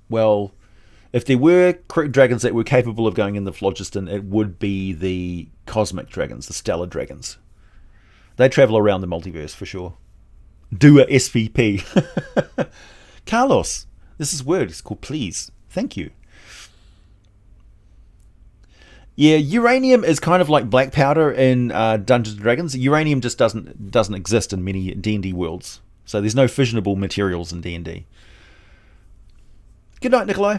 well... If there were dragons that were capable of going in the Phlogiston, it would be the cosmic dragons, the stellar dragons. They travel around the multiverse for sure. Do a SVP. Carlos, this is word. It's called please. Thank you. Yeah, uranium is kind of like black powder in Dungeons & Dragons. Uranium just doesn't exist in many D&D worlds. So there's no fissionable materials in D&D. Good night, Nikolai.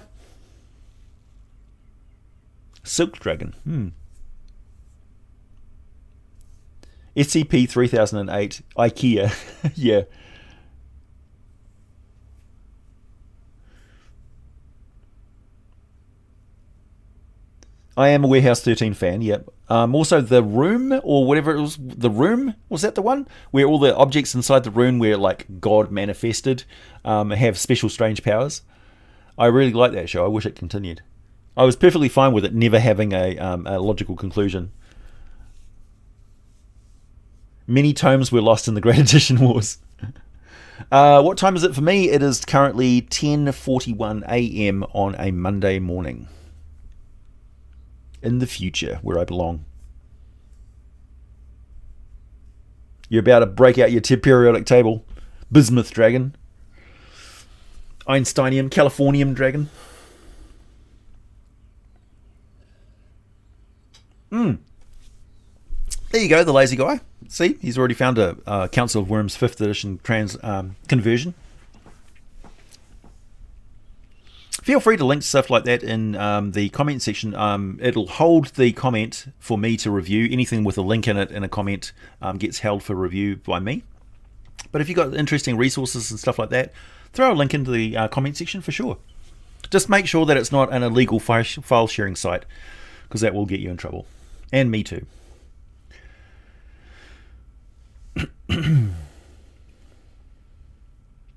Silk Dragon. SCP-3008. IKEA. Yeah. I am a Warehouse 13 fan, yep. Also, The Room, or whatever it was, The Room, was that the one? Where all the objects inside the room where, like, God manifested have special strange powers. I really like that show. I wish it continued. I was perfectly fine with it never having a logical conclusion. Many tomes were lost in the Great Edition Wars. What time is it for me? It is currently 10:41 a.m. on a Monday morning. in the future where I belong. You're about to break out your periodic table. Bismuth dragon. Einsteinium, Californium dragon. There you go, the lazy guy. See, he's already found a Council of Worms 5th edition conversion. Feel free to link stuff like that in the comment section. It'll hold the comment for me to review. Anything with a link in it in a comment gets held for review by me. But if you've got interesting resources and stuff like that, throw a link into the comment section for sure. Just make sure that it's not an illegal file sharing site, because that will get you in trouble. And me too.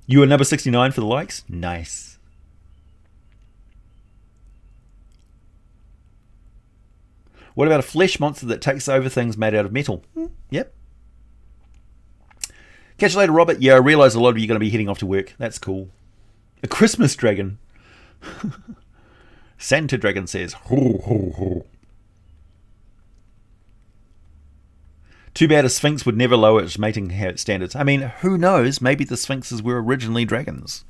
You are number 69 for the likes? Nice. What about a flesh monster that takes over things made out of metal? Yep. Catch you later, Robert. Yeah, I realise a lot of you are going to be heading off to work. That's cool. A Christmas dragon. Santa dragon says, ho, ho, ho. Too bad a sphinx would never lower its mating standards. I mean, who knows? Maybe the sphinxes were originally dragons.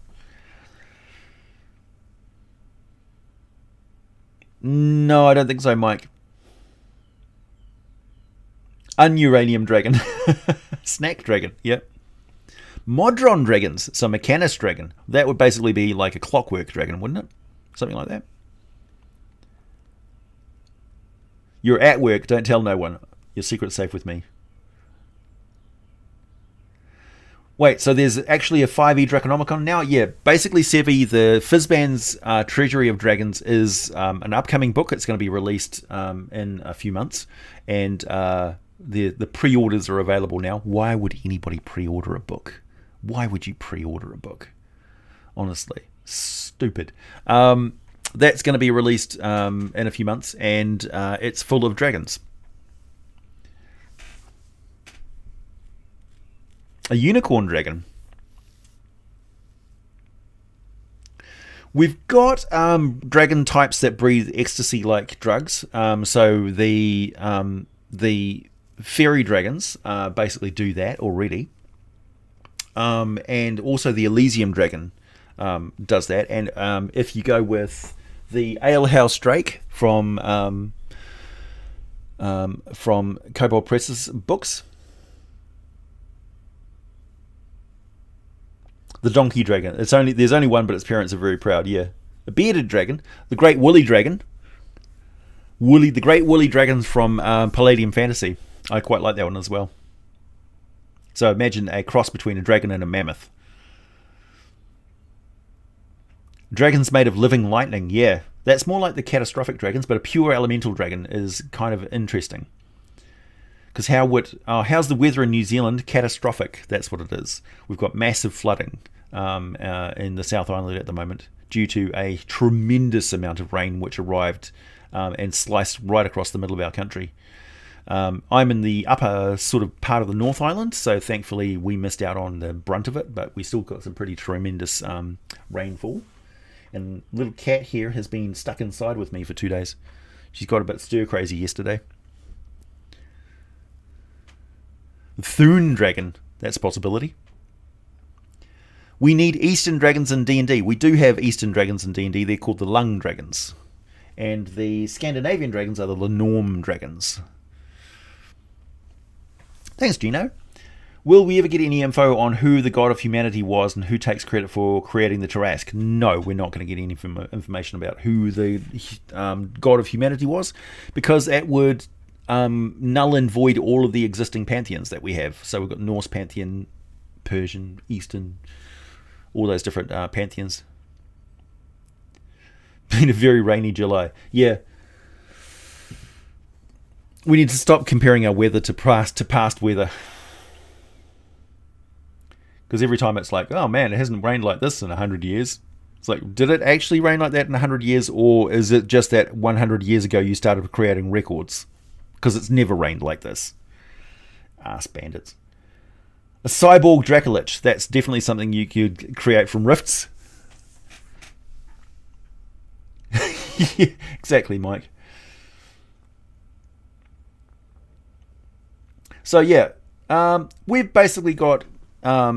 No, I don't think so, Mike. Unuranium dragon. Snack dragon, yep. Modron dragons, so Mechanist dragon. That would basically be like a clockwork dragon, wouldn't it? Something like that. You're at work, don't tell no one. Your secret's safe with me. Wait, so there's actually a 5e Draconomicon now? Yeah, basically, Sevi, the Fizban's Treasury of Dragons is an upcoming book. It's going to be released in a few months. And the pre-orders are available now. Why would anybody pre-order a book? Why would you pre-order a book? Honestly, stupid. That's going to be released in a few months, and it's full of dragons. A unicorn dragon. We've got dragon types that breathe ecstasy-like drugs. So the fairy dragons basically do that already. And also the Elysium dragon does that. And if you go with the Alehouse Drake from Kobold Press's books, the donkey dragon. There's only one, but its parents are very proud. Yeah, a bearded dragon, the great woolly dragon, the great woolly dragons from Palladium Fantasy. I quite like that one as well. So imagine a cross between a dragon and a mammoth. Dragons made of living lightning. Yeah, that's more like the catastrophic dragons, but a pure elemental dragon is kind of interesting. Because how's the weather in New Zealand? Catastrophic. That's what it is. We've got massive flooding in the South Island at the moment due to a tremendous amount of rain which arrived and sliced right across the middle of our country. I'm in the upper sort of part of the North Island, so thankfully we missed out on the brunt of it, but we still got some pretty tremendous rainfall. And little cat here has been stuck inside with me for 2 days. She's got a bit stir crazy yesterday. Thune dragon, that's a possibility. We need Eastern dragons in D&D. We do have Eastern dragons in D&D. They're called the Lung dragons. And the Scandinavian dragons are the Lenorm dragons. Thanks, Gino. Will we ever get any info on who the god of humanity was and who takes credit for creating the Tarrasque? No, we're not going to get any information about who the god of humanity was, because that would null and void all of the existing pantheons that we have. So we've got Norse pantheon, Persian, Eastern, all those different pantheons. Been a very rainy July. Yeah. We need to stop comparing our weather to past weather. Because every time it's like, oh man, it hasn't rained like this in 100 years. It's like, did it actually rain like that in 100 years? Or is it just that 100 years ago you started creating records? Because it's never rained like this. Ass bandits. A cyborg Dracolich. That's definitely something you could create from rifts. Yeah, exactly, Mike. So yeah, we've basically got a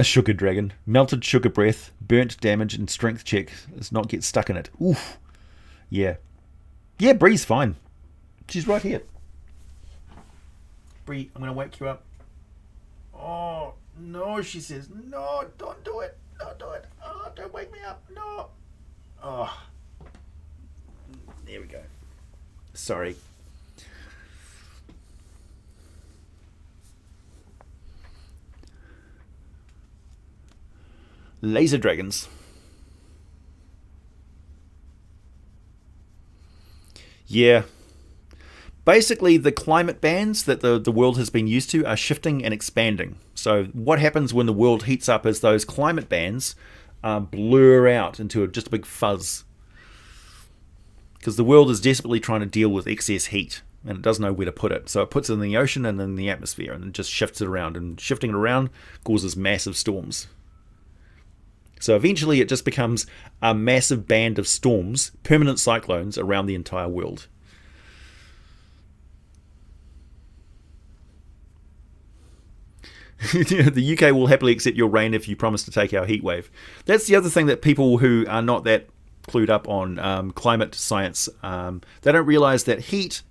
sugar dragon, melted sugar breath, burnt damage, and strength check. Let's not get stuck in it. Oof. Yeah. Yeah, Bree's fine. She's right here. Bree, I'm going to wake you up. Oh, no, she says. No, don't do it. Don't do it. Oh, don't wake me up. No. Oh. There we go. Sorry. Laser dragons. Yeah. Basically, the climate bands that the world has been used to are shifting and expanding. So what happens when the world heats up is those climate bands blur out into just a big fuzz. Because the world is desperately trying to deal with excess heat, and it doesn't know where to put it. So it puts it in the ocean and in the atmosphere, and it just shifts it around. And shifting it around causes massive storms. So eventually it just becomes a massive band of storms, permanent cyclones around the entire world. The UK will happily accept your rain if you promise to take our heat wave. That's the other thing that people who are not that clued up on climate science, they don't realise that heat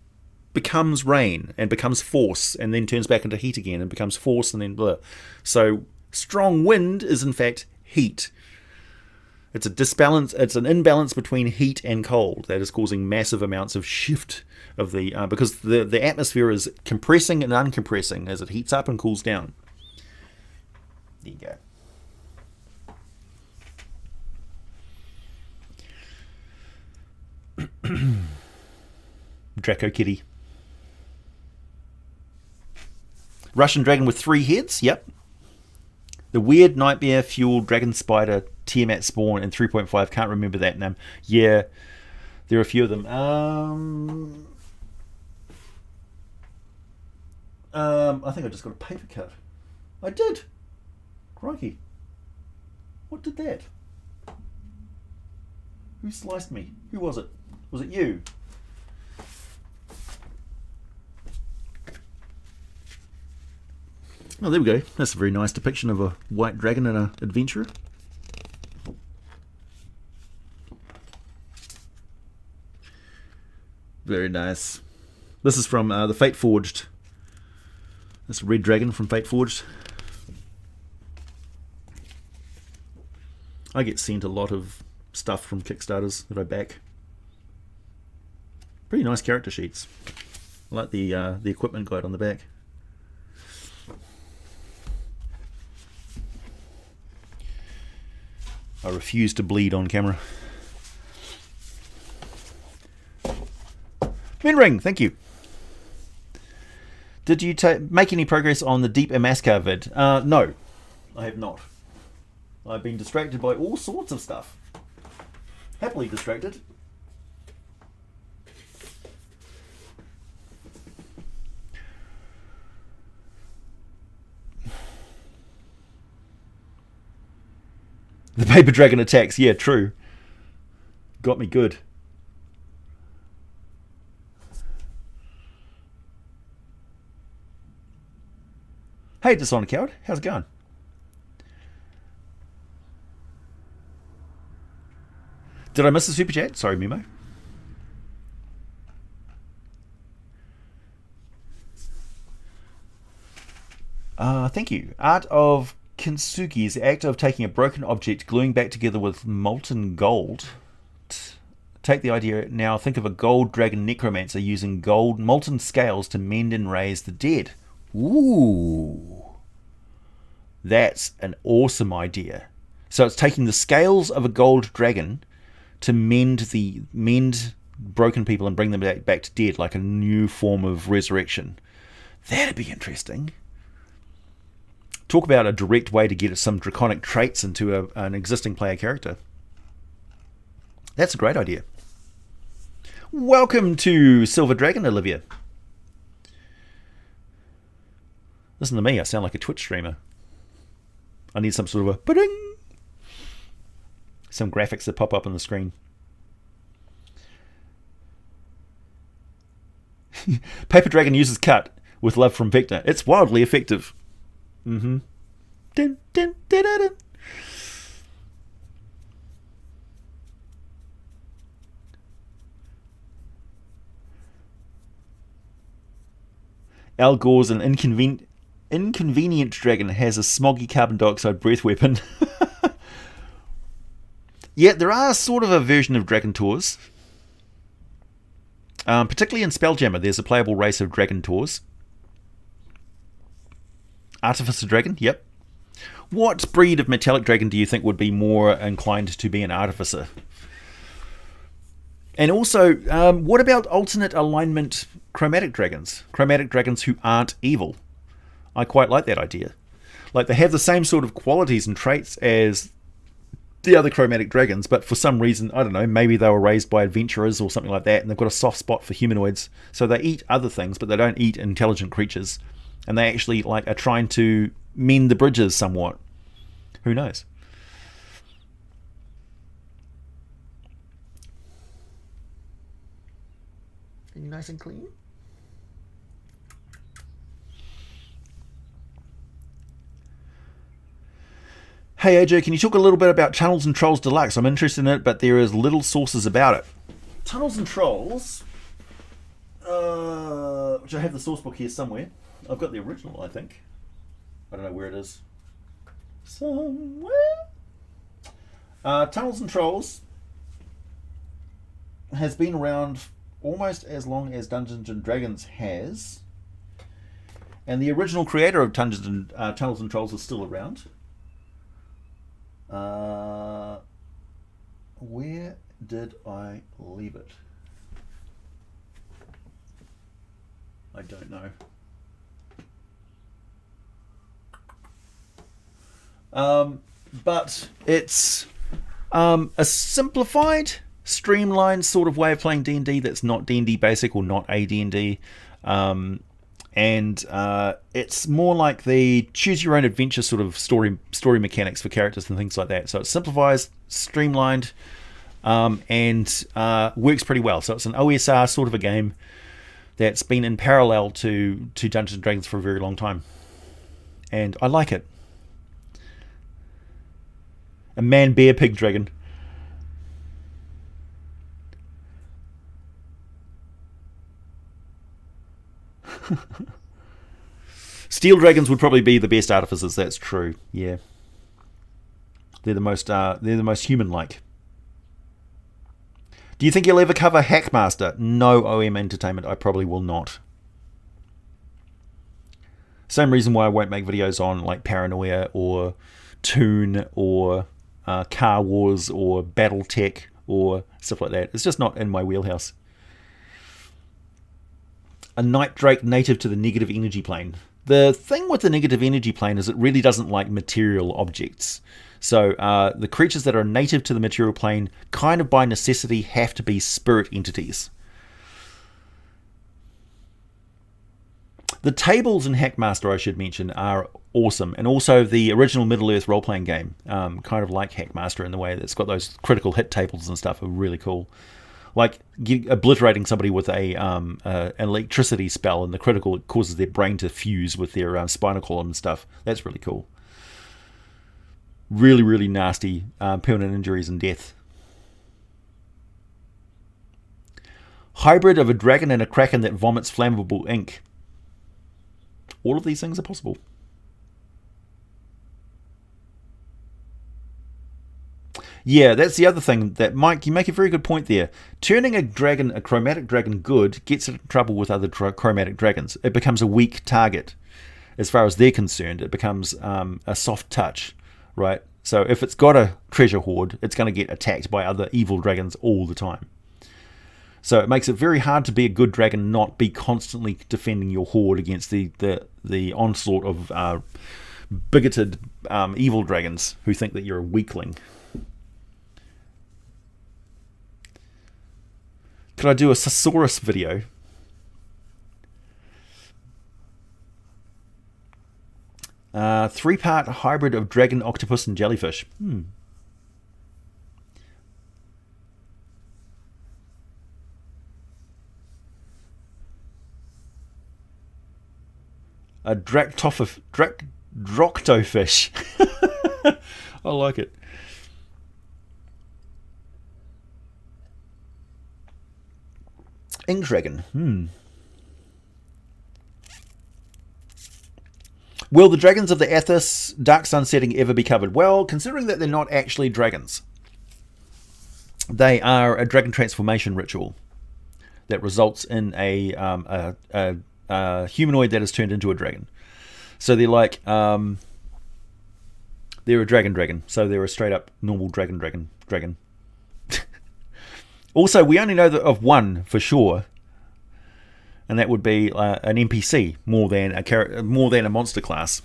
becomes rain and becomes force and then turns back into heat again and becomes force and then blah. So strong wind is in fact heat. It's a disbalance. It's an imbalance between heat and cold that is causing massive amounts of shift of the because the atmosphere is compressing and uncompressing as it heats up and cools down. There you go. Draco Kitty. Russian dragon with 3 heads. Yep. The weird nightmare fueled dragon spider Tiamat spawn in 3.5. Can't remember that name. Yeah, there are a few of them. I think I just got a paper cut. I did. Crikey. What did that? Who sliced me? Who was it? Was it you? Oh, there we go. That's a very nice depiction of a white dragon and an adventurer. Very nice. This is from the Fate Forged. This red dragon from Fate Forged. I get sent a lot of stuff from Kickstarters that I back. Pretty nice character sheets. I like the equipment guide on the back. I refuse to bleed on camera. Minring, thank you. Did you make any progress on the Deep Amaskar vid? No, I have not. I've been distracted by all sorts of stuff. Happily distracted. The paper dragon attacks. Yeah, true. Got me good. Hey, Dishonored Coward. How's it going? Did I miss the super chat? Sorry, Mimo. Thank you. Art of Kintsugi is the act of taking a broken object, gluing back together with molten gold. Take the idea now. Think of a gold dragon necromancer using gold molten scales to mend and raise the dead. Ooh, that's an awesome idea. So it's taking the scales of a gold dragon to mend broken people and bring them back to dead, like a new form of resurrection. That'd be interesting. Talk about a direct way to get some draconic traits into an existing player character. That's a great idea. Welcome to Silver Dragon, Olivia. Listen to me, I sound like a Twitch streamer. I need some sort of a ba-ding, some graphics that pop up on the screen. Paper Dragon uses cut. With love from Victor. It's wildly effective. Mm-hmm. Dun, dun, dun, dun, dun. Al Gore's an inconvenient dragon has a smoggy carbon dioxide breath weapon. Yeah, there are sort of a version of Dragon Tours. Particularly in Spelljammer, there's a playable race of Dragon Tours. Artificer Dragon, yep. What breed of metallic dragon do you think would be more inclined to be an artificer? And also, what about alternate alignment chromatic dragons? Chromatic dragons who aren't evil. I quite like that idea. Like, they have the same sort of qualities and traits as the other chromatic dragons, but for some reason, I don't know, maybe they were raised by adventurers or something like that, and they've got a soft spot for humanoids. So they eat other things, but they don't eat intelligent creatures. And they actually are trying to mend the bridges somewhat. Who knows? Are you nice and clean? Hey AJ, can you talk a little bit about Tunnels and Trolls Deluxe? I'm interested in it, but there is little sources about it. Tunnels and Trolls, which I have the source book here somewhere. I've got the original, I think. I don't know where it is. Somewhere. Tunnels and Trolls has been around almost as long as Dungeons and Dragons has, and the original creator of Tunnels and Trolls is still around. Where did I leave it? I don't know. But it's a simplified, streamlined sort of way of playing D&D that's not D&D basic or not AD&D. And it's more like the choose your own adventure sort of story mechanics for characters and things like that. So it simplifies, streamlined, and works pretty well. So it's an OSR sort of a game that's been in parallel to Dungeons and Dragons for a very long time, and I like it. A man, bear, pig, dragon. Steel dragons would probably be the best artificers. That's true. Yeah, they're the most human-like. Do you think you'll ever cover Hackmaster? No, OM Entertainment. I probably will not. Same reason why I won't make videos on like Paranoia or Toon or Car Wars or BattleTech or stuff like that. It's just not in my wheelhouse. A Night Drake native to the negative energy plane. The thing with the negative energy plane is it really doesn't like material objects. So the creatures that are native to the material plane kind of by necessity have to be spirit entities. The tables in Hackmaster, I should mention, are awesome. And also the original Middle-earth role-playing game, kind of like Hackmaster in the way that it's got those critical hit tables and stuff, are really cool. Like obliterating somebody with an electricity spell, and the critical causes their brain to fuse with their spinal column and stuff. That's really cool. Really, really nasty permanent injuries and death. Hybrid of a dragon and a kraken that vomits flammable ink. All of these things are possible. Yeah, that's the other thing that Mike, you make a very good point there. Turning a chromatic dragon good gets it in trouble with other chromatic dragons. It becomes a weak target as far as they're concerned. It becomes a soft touch, right? So if it's got a treasure hoard, it's going to get attacked by other evil dragons all the time. So it makes it very hard to be a good dragon, not be constantly defending your hoard against the onslaught of bigoted evil dragons who think that you're a weakling. Could I do a Thesaurus video? Three-part hybrid of dragon, octopus, and jellyfish. A dractofish. I like it. Ink dragon. Will the dragons of the Athos Dark Sun setting ever be covered? Well, considering that they're not actually dragons, they are a dragon transformation ritual that results in a humanoid that is turned into a dragon. So they're like they're a dragon. So they're a straight up normal dragon. Also, we only know of one for sure, and that would be an NPC more than a monster class.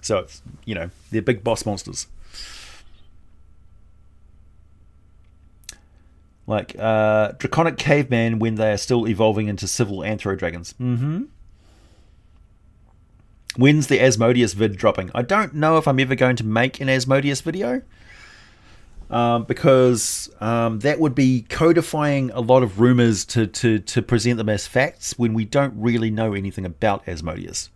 So it's, they're big boss monsters. Like Draconic Caveman when they are still evolving into civil anthro dragons. When's the Asmodeus vid dropping? I don't know if I'm ever going to make an Asmodeus video. Because that would be codifying a lot of rumors to present them as facts when we don't really know anything about Asmodeus.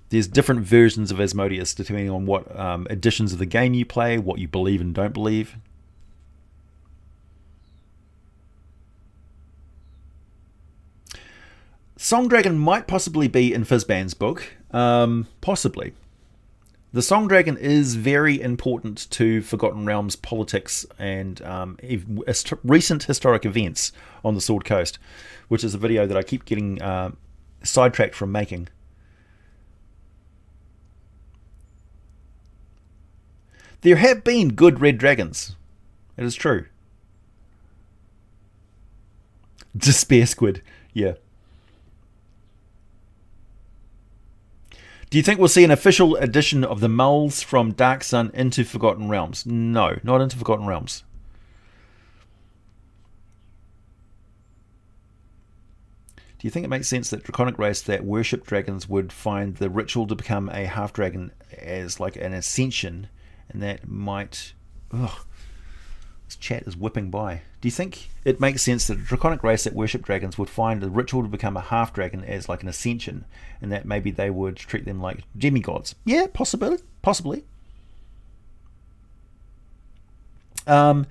There's different versions of Asmodeus depending on what editions of the game you play, what you believe and don't believe. Song Dragon might possibly be in Fizzban's book. Possibly. The Song Dragon is very important to Forgotten Realms politics and recent historic events on the Sword Coast, which is a video that I keep getting sidetracked from making. There have been good red dragons. It is true. Despair Squid. Yeah. Do you think we'll see an official addition of the Mulls from Dark Sun into Forgotten Realms? No, not into Forgotten Realms. Do you think it makes sense that Draconic race that worship dragons would find the ritual to become a half-dragon as like an ascension, and that might... Ugh, this chat is whipping by. Do you think it makes sense that a Draconic race that worship dragons would find the ritual to become a half-dragon as like an ascension, and that maybe they would treat them like demigods? Yeah, possibly. I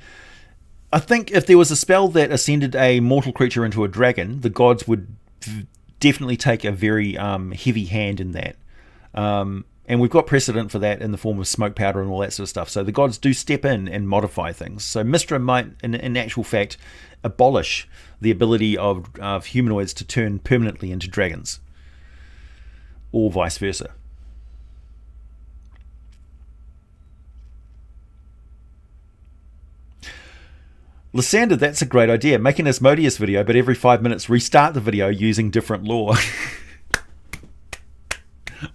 think if there was a spell that ascended a mortal creature into a dragon, the gods would definitely take a very heavy hand in that. And we've got precedent for that in the form of smoke powder and all that sort of stuff. So the gods do step in and modify things. So Mystra might, in actual fact, abolish the ability of humanoids to turn permanently into dragons. Or vice versa. Lysander, that's a great idea. Make an Asmodeus video, but every 5 minutes restart the video using different lore.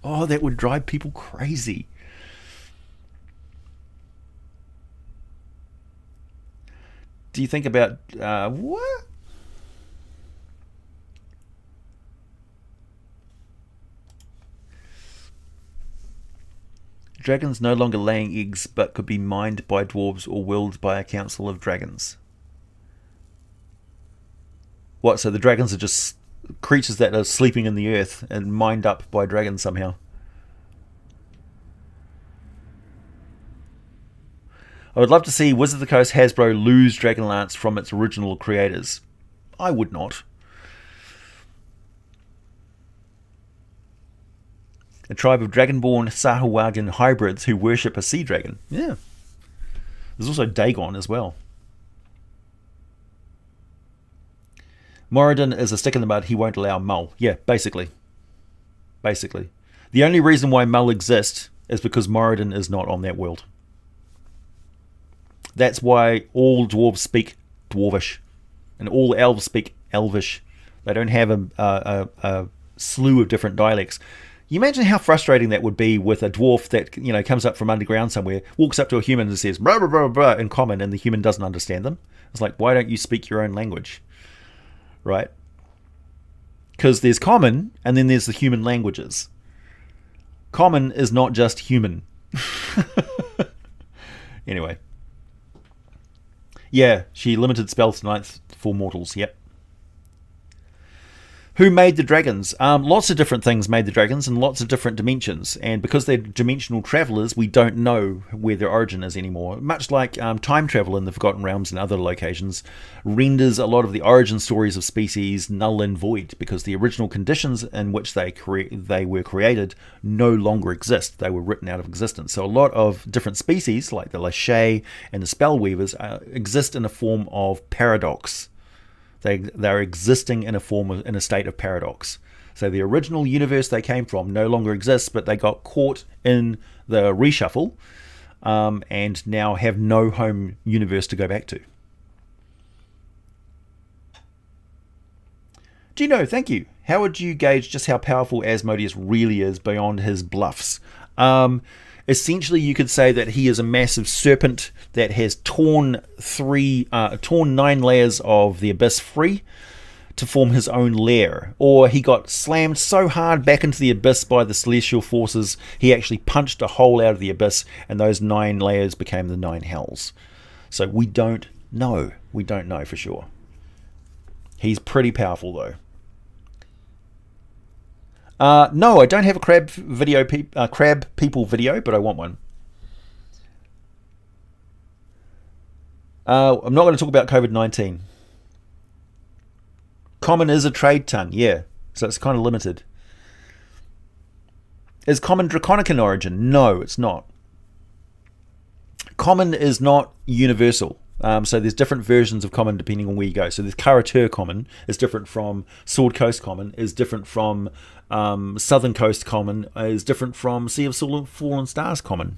Oh, that would drive people crazy. Do you think about... what? Dragons no longer laying eggs, but could be mined by dwarves or willed by a council of dragons. What, so the dragons are just creatures that are sleeping in the earth and mined up by dragons somehow? I would love to see Wizard of the Coast Hasbro lose Dragonlance from its original creators. I would not. A tribe of dragonborn Sahuagin hybrids who worship a sea dragon. Yeah. There's also Dagon as well. Moradin is a stick in the mud. He won't allow Mull. Yeah, basically. The only reason why Mull exists is because Moradin is not on that world. That's why all dwarves speak Dwarvish. And all elves speak Elvish. They don't have a slew of different dialects. You imagine how frustrating that would be with a dwarf that comes up from underground somewhere, walks up to a human and says blah, blah, blah, blah, in common, and the human doesn't understand them. It's like, why don't you speak your own language? Right? Because there's common, and then there's the human languages. Common is not just human. Anyway. Yeah, she limited spells to 9th for mortals, yep. Who made the dragons? Lots of different things made the dragons in lots of different dimensions. And because they're dimensional travelers, we don't know where their origin is anymore. Much like time travel in the Forgotten Realms and other locations renders a lot of the origin stories of species null and void, because the original conditions in which they were created no longer exist. They were written out of existence. So a lot of different species, like the Lachey and the Spellweavers, exist in a form of paradox. They're existing in a state of paradox. So the original universe they came from no longer exists, but they got caught in the reshuffle, and now have no home universe to go back to. Gino, thank you. How would you gauge just how powerful Asmodeus really is beyond his bluffs? Essentially, you could say that he is a massive serpent that has torn 9 layers of the abyss free to form his own lair. Or he got slammed so hard back into the abyss by the celestial forces, he actually punched a hole out of the abyss, and those 9 layers became the 9 hells. So we don't know. We don't know for sure. He's pretty powerful, though. No, I don't have a crab people video, but I want one. I'm not going to talk about COVID-19. Common is a trade tongue, yeah, so it's kind of limited. Is Common Draconomicon origin? No, it's not. Common is not universal. So there's different versions of Common depending on where you go. So there's Karatur Common is different from Sword Coast Common, is different from Southern Coast Common, is different from Sea of Fallen Stars Common.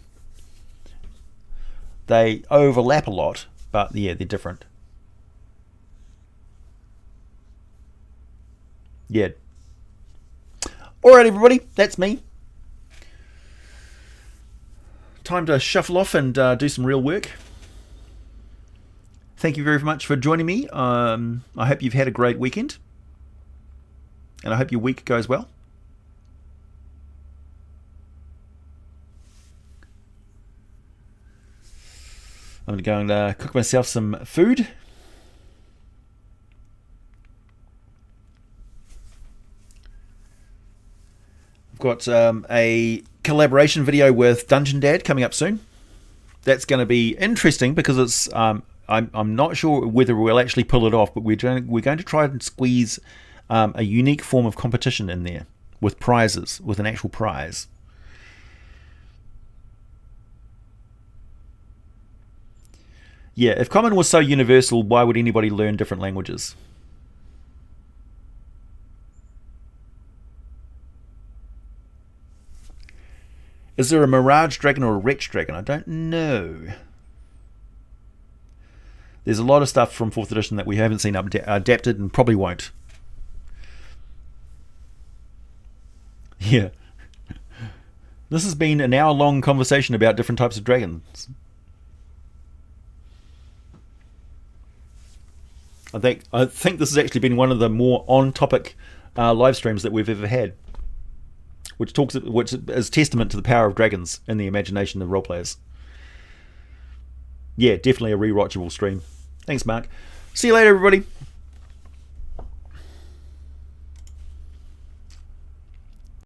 They overlap a lot, but yeah, they're different. Yeah. Alright, everybody, that's me. Time to shuffle off and do some real work. Thank you very much for joining me. I hope you've had a great weekend, and I hope your week goes well. I'm going to cook myself some food. I've got a collaboration video with Dungeon Dad coming up soon. That's going to be interesting because it's I'm not sure whether we'll actually pull it off, but we're going to try and squeeze a unique form of competition in there with prizes, with an actual prize. Yeah, if Common was so universal, why would anybody learn different languages? Is there a Mirage Dragon or a Rex Dragon? I don't know. There's a lot of stuff from 4th edition that we haven't seen adapted and probably won't. Yeah. This has been an hour-long conversation about different types of dragons. I think this has actually been one of the more on-topic live streams that we've ever had, which is testament to the power of dragons in the imagination of role players. Yeah, definitely a rewatchable stream. Thanks, Mark. See you later, everybody.